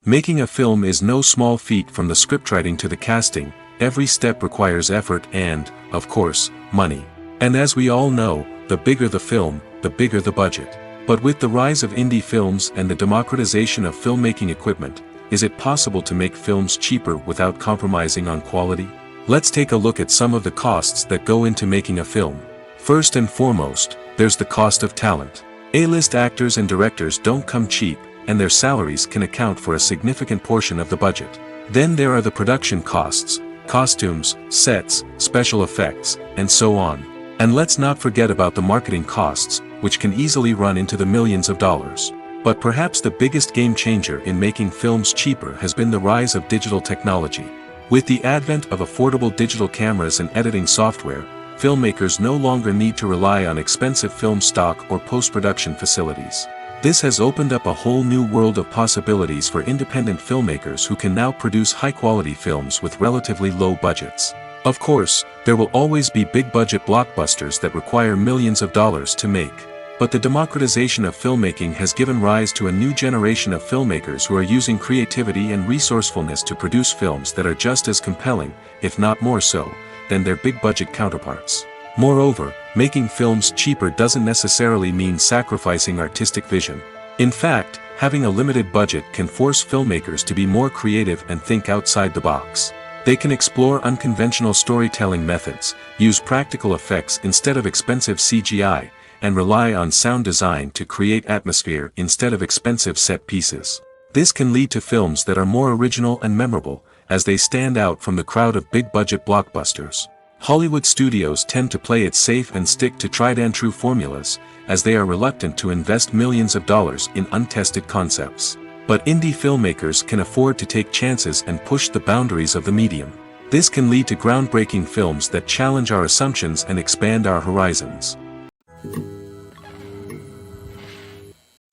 Making a film is no small feat. From the scriptwriting to the casting, every step requires effort and, of course, money. And as we all know, the bigger the film, the bigger the budget. But with the rise of indie films and the democratization of filmmaking equipment, is it possible to make films cheaper without compromising on quality? Let's take a look at some of the costs that go into making a film. First and foremost, there's the cost of talent. A-list actors and directors don't come cheap, and their salaries can account for a significant portion of the budget. Then there are the production costs, costumes, sets, special effects, and so on. And let's not forget about the marketing costs, which can easily run into the millions of dollars. But perhaps the biggest game changer in making films cheaper has been the rise of digital technology. With the advent of affordable digital cameras and editing software, filmmakers no longer need to rely on expensive film stock or post-production facilities. This has opened up a whole new world of possibilities for independent filmmakers who can now produce high-quality films with relatively low budgets. Of course, there will always be big-budget blockbusters that require millions of dollars to make. But the democratization of filmmaking has given rise to a new generation of filmmakers who are using creativity and resourcefulness to produce films that are just as compelling, if not more so, than their big-budget counterparts. Moreover, making films cheaper doesn't necessarily mean sacrificing artistic vision. In fact, having a limited budget can force filmmakers to be more creative and think outside the box. They can explore unconventional storytelling methods, use practical effects instead of expensive CGI, and rely on sound design to create atmosphere instead of expensive set pieces. This can lead to films that are more original and memorable, as they stand out from the crowd of big-budget blockbusters. Hollywood studios tend to play it safe and stick to tried-and-true formulas, as they are reluctant to invest millions of dollars in untested concepts. But indie filmmakers can afford to take chances and push the boundaries of the medium. This can lead to groundbreaking films that challenge our assumptions and expand our horizons.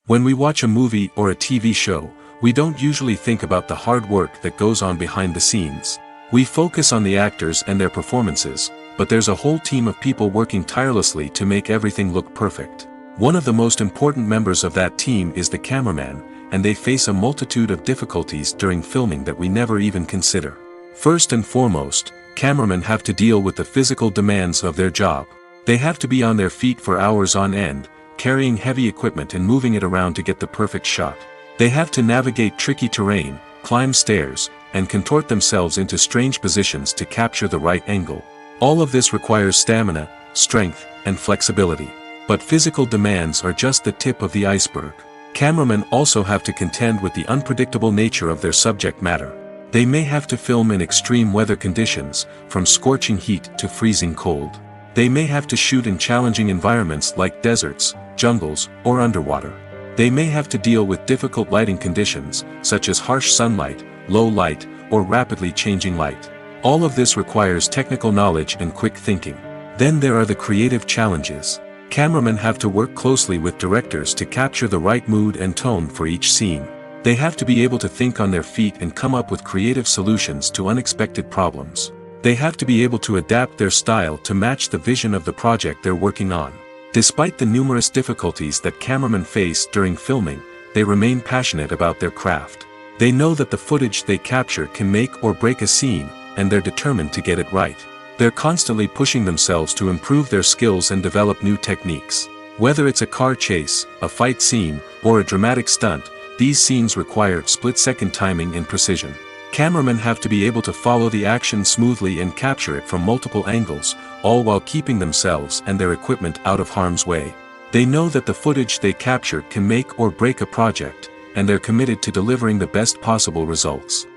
When we watch a movie or a TV show, we don't usually think about the hard work that goes on behind the scenes. We focus on the actors and their performances, but there's a whole team of people working tirelessly to make everything look perfect. One of the most important members of that team is the cameraman, and they face a multitude of difficulties during filming that we never even consider. First and foremost, cameramen have to deal with the physical demands of their job. They have to be on their feet for hours on end, carrying heavy equipment and moving it around to get the perfect shot. They have to navigate tricky terrain, climb stairs, and contort themselves into strange positions to capture the right angle. All of this requires stamina, strength, and flexibility. But physical demands are just the tip of the iceberg. Cameramen also have to contend with the unpredictable nature of their subject matter. They may have to film in extreme weather conditions, from scorching heat to freezing cold. They may have to shoot in challenging environments like deserts, jungles, or underwater. They may have to deal with difficult lighting conditions, such as harsh sunlight, low light, or rapidly changing light. All of this requires technical knowledge and quick thinking. Then there are the creative challenges. Cameramen have to work closely with directors to capture the right mood and tone for each scene. They have to be able to think on their feet and come up with creative solutions to unexpected problems. They have to be able to adapt their style to match the vision of the project they're working on. Despite the numerous difficulties that cameramen face during filming, they remain passionate about their craft. They know that the footage they capture can make or break a scene, and they're determined to get it right. They're constantly pushing themselves to improve their skills and develop new techniques. Whether it's a car chase, a fight scene, or a dramatic stunt, these scenes require split-second timing and precision. Cameramen have to be able to follow the action smoothly and capture it from multiple angles, all while keeping themselves and their equipment out of harm's way. They know that the footage they capture can make or break a project, and they're committed to delivering the best possible results.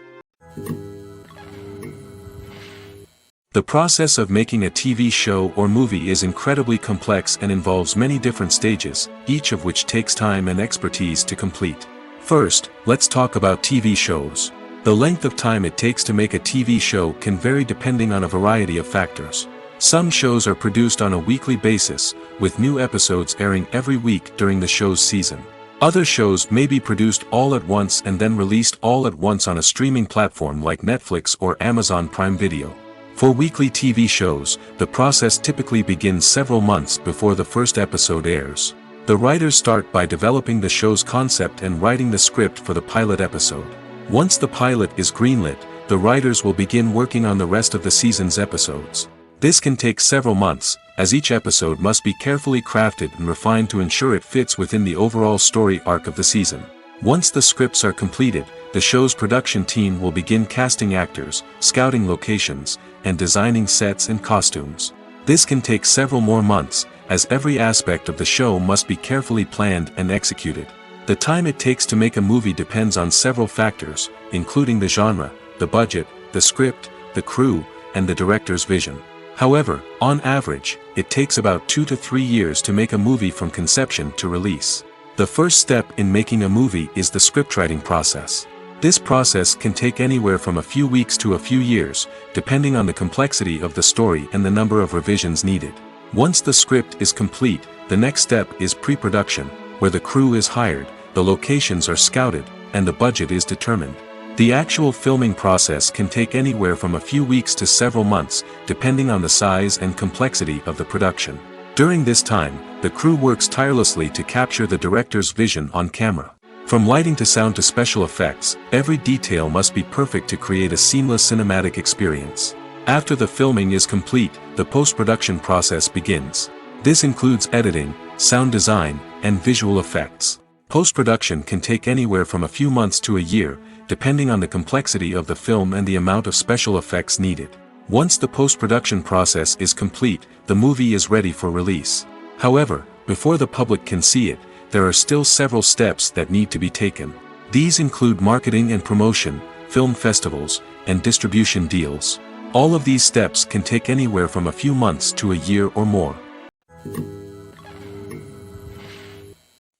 The process of making a TV show or movie is incredibly complex and involves many different stages, each of which takes time and expertise to complete. First, let's talk about TV shows. The length of time it takes to make a TV show can vary depending on a variety of factors. Some shows are produced on a weekly basis, with new episodes airing every week during the show's season. Other shows may be produced all at once and then released all at once on a streaming platform like Netflix or Amazon Prime Video. For weekly TV shows, the process typically begins several months before the first episode airs. The writers start by developing the show's concept and writing the script for the pilot episode. Once the pilot is greenlit, the writers will begin working on the rest of the season's episodes. This can take several months, as each episode must be carefully crafted and refined to ensure it fits within the overall story arc of the season. Once the scripts are completed, the show's production team will begin casting actors, scouting locations, and designing sets and costumes. This can take several more months, as every aspect of the show must be carefully planned and executed. The time it takes to make a movie depends on several factors, including the genre, the budget, the script, the crew, and the director's vision. However, on average, it takes about 2 to 3 years to make a movie from conception to release. The first step in making a movie is the scriptwriting process. This process can take anywhere from a few weeks to a few years, depending on the complexity of the story and the number of revisions needed. Once the script is complete, the next step is pre-production, where the crew is hired, the locations are scouted, and the budget is determined. The actual filming process can take anywhere from a few weeks to several months, depending on the size and complexity of the production. During this time, the crew works tirelessly to capture the director's vision on camera. From lighting to sound to special effects, every detail must be perfect to create a seamless cinematic experience. After the filming is complete, the post-production process begins. This includes editing, sound design, and visual effects. Post-production can take anywhere from a few months to a year, depending on the complexity of the film and the amount of special effects needed. Once the post-production process is complete, the movie is ready for release. However, before the public can see it, there are still several steps that need to be taken. These include marketing and promotion, film festivals, and distribution deals. All of these steps can take anywhere from a few months to a year or more.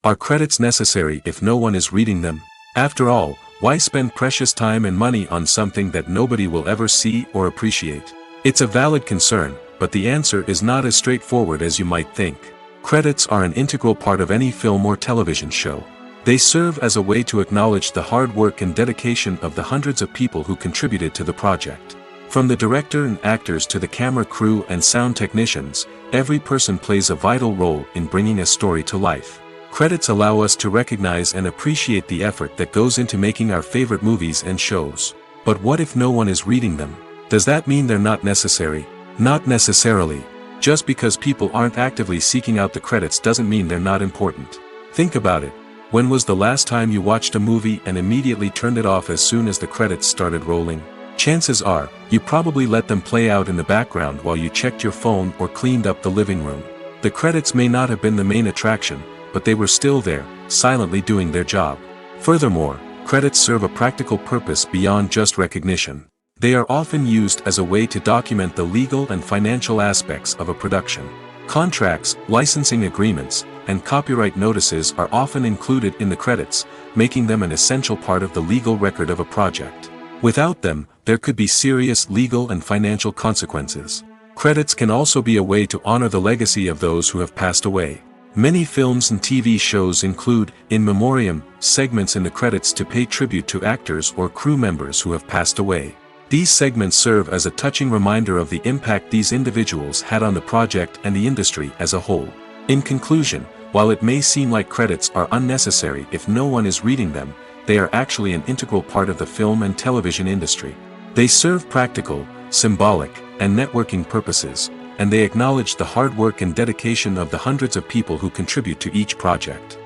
Are credits necessary if no one is reading them? After all, why spend precious time and money on something that nobody will ever see or appreciate? It's a valid concern, but the answer is not as straightforward as you might think. Credits are an integral part of any film or television show. They serve as a way to acknowledge the hard work and dedication of the hundreds of people who contributed to the project. From the director and actors to the camera crew and sound technicians, every person plays a vital role in bringing a story to life. Credits allow us to recognize and appreciate the effort that goes into making our favorite movies and shows. But what if no one is reading them? Does that mean they're not necessary? Not necessarily. Just because people aren't actively seeking out the credits doesn't mean they're not important. Think about it. When was the last time you watched a movie and immediately turned it off as soon as the credits started rolling? Chances are, you probably let them play out in the background while you checked your phone or cleaned up the living room. The credits may not have been the main attraction, but they were still there, silently doing their job. Furthermore, credits serve a practical purpose beyond just recognition. They are often used as a way to document the legal and financial aspects of a production. Contracts, licensing agreements, and copyright notices are often included in the credits, making them an essential part of the legal record of a project. Without them, there could be serious legal and financial consequences. Credits can also be a way to honor the legacy of those who have passed away. Many films and TV shows include, in memoriam, segments in the credits to pay tribute to actors or crew members who have passed away. These segments serve as a touching reminder of the impact these individuals had on the project and the industry as a whole. In conclusion, while it may seem like credits are unnecessary if no one is reading them, they are actually an integral part of the film and television industry. They serve practical, symbolic, and networking purposes, and they acknowledge the hard work and dedication of the hundreds of people who contribute to each project.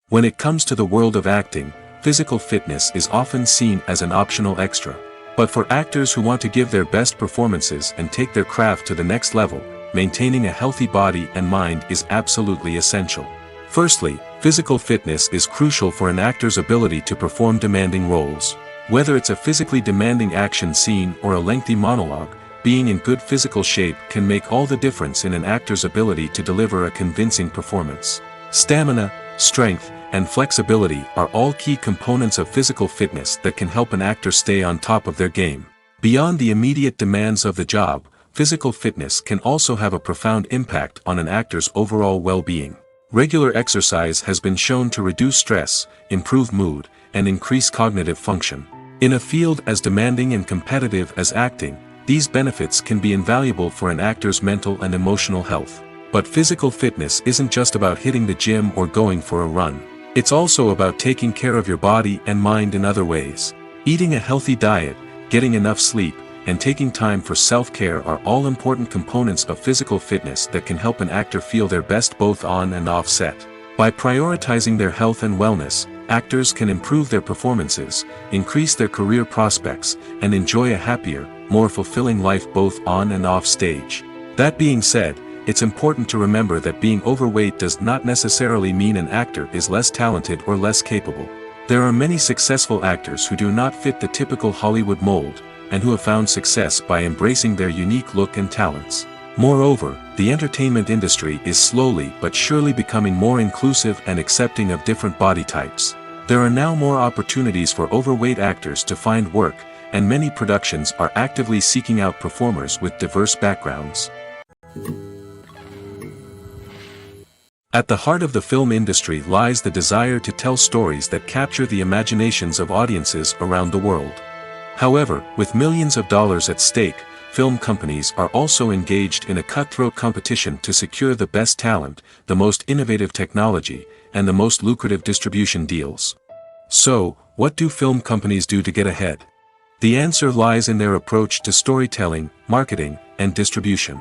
When it comes to the world of acting, physical fitness is often seen as an optional extra. But for actors who want to give their best performances and take their craft to the next level, maintaining a healthy body and mind is absolutely essential. Firstly, physical fitness is crucial for an actor's ability to perform demanding roles. Whether it's a physically demanding action scene or a lengthy monologue, being in good physical shape can make all the difference in an actor's ability to deliver a convincing performance. Stamina, strength, and flexibility are all key components of physical fitness that can help an actor stay on top of their game. Beyond the immediate demands of the job, physical fitness can also have a profound impact on an actor's overall well-being. Regular exercise has been shown to reduce stress, improve mood, and increase cognitive function. In a field as demanding and competitive as acting, these benefits can be invaluable for an actor's mental and emotional health. But physical fitness isn't just about hitting the gym or going for a run. It's also about taking care of your body and mind in other ways. Eating a healthy diet, getting enough sleep, and taking time for self-care are all important components of physical fitness that can help an actor feel their best both on and off set. By prioritizing their health and wellness, actors can improve their performances, increase their career prospects, and enjoy a happier, more fulfilling life both on and off stage. That being said, it's important to remember that being overweight does not necessarily mean an actor is less talented or less capable. There are many successful actors who do not fit the typical Hollywood mold, and who have found success by embracing their unique look and talents. Moreover, the entertainment industry is slowly but surely becoming more inclusive and accepting of different body types. There are now more opportunities for overweight actors to find work, and many productions are actively seeking out performers with diverse backgrounds. At the heart of the film industry lies the desire to tell stories that capture the imaginations of audiences around the world. However, with millions of dollars at stake, film companies are also engaged in a cutthroat competition to secure the best talent, the most innovative technology, and the most lucrative distribution deals. So, what do film companies do to get ahead? The answer lies in their approach to storytelling, marketing, and distribution.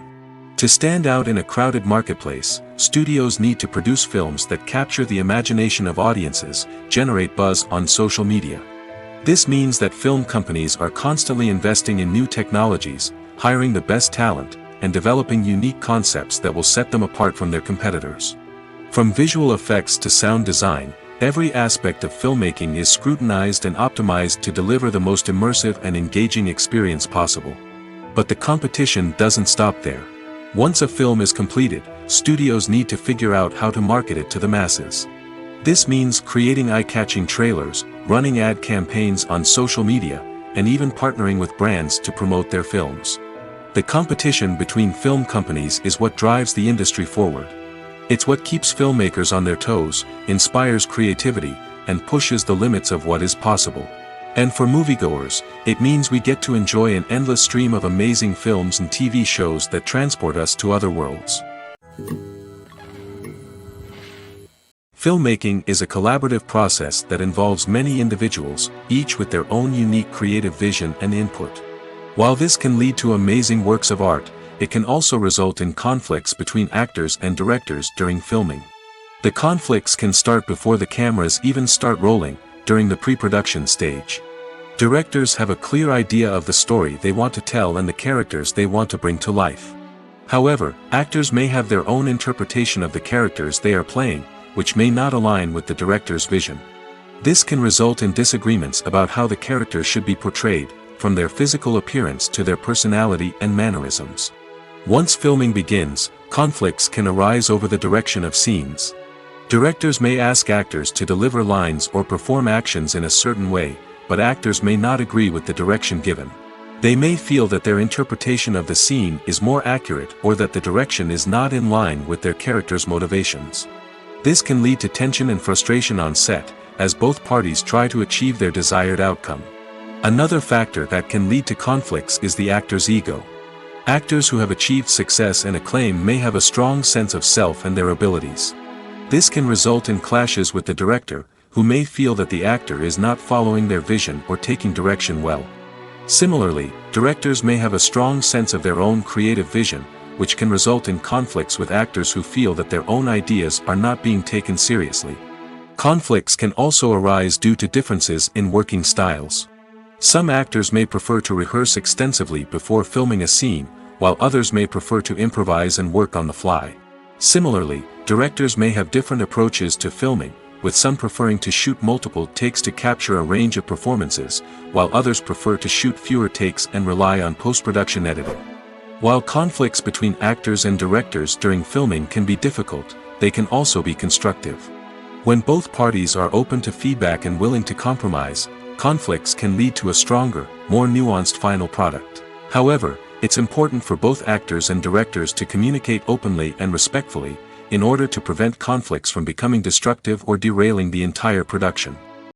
To stand out in a crowded marketplace, studios need to produce films that capture the imagination of audiences, generate buzz on social media. This means that film companies are constantly investing in new technologies, hiring the best talent, and developing unique concepts that will set them apart from their competitors. From visual effects to sound design, every aspect of filmmaking is scrutinized and optimized to deliver the most immersive and engaging experience possible. But the competition doesn't stop there. Once a film is completed, studios need to figure out how to market it to the masses. This means creating eye-catching trailers, running ad campaigns on social media, and even partnering with brands to promote their films. The competition between film companies is what drives the industry forward. It's what keeps filmmakers on their toes, inspires creativity, and pushes the limits of what is possible. And for moviegoers, it means we get to enjoy an endless stream of amazing films and TV shows that transport us to other worlds. Filmmaking is a collaborative process that involves many individuals, each with their own unique creative vision and input. While this can lead to amazing works of art, it can also result in conflicts between actors and directors during filming. The conflicts can start before the cameras even start rolling, during the pre-production stage. Directors have a clear idea of the story they want to tell and the characters they want to bring to life. However, actors may have their own interpretation of the characters they are playing, which may not align with the director's vision. This can result in disagreements about how the characters should be portrayed, from their physical appearance to their personality and mannerisms. Once filming begins, conflicts can arise over the direction of scenes. Directors may ask actors to deliver lines or perform actions in a certain way, but actors may not agree with the direction given. They may feel that their interpretation of the scene is more accurate or that the direction is not in line with their character's motivations. This can lead to tension and frustration on set, as both parties try to achieve their desired outcome. Another factor that can lead to conflicts is the actor's ego. Actors who have achieved success and acclaim may have a strong sense of self and their abilities. This can result in clashes with the director, who may feel that the actor is not following their vision or taking direction well. Similarly, directors may have a strong sense of their own creative vision, which can result in conflicts with actors who feel that their own ideas are not being taken seriously. Conflicts can also arise due to differences in working styles. Some actors may prefer to rehearse extensively before filming a scene, while others may prefer to improvise and work on the fly. Similarly, directors may have different approaches to filming, with some preferring to shoot multiple takes to capture a range of performances, while others prefer to shoot fewer takes and rely on post-production editing. While conflicts between actors and directors during filming can be difficult, they can also be constructive. When both parties are open to feedback and willing to compromise, conflicts can lead to a stronger, more nuanced final product. However, it's important for both actors and directors to communicate openly and respectfully, in order to prevent conflicts from becoming destructive or derailing the entire production.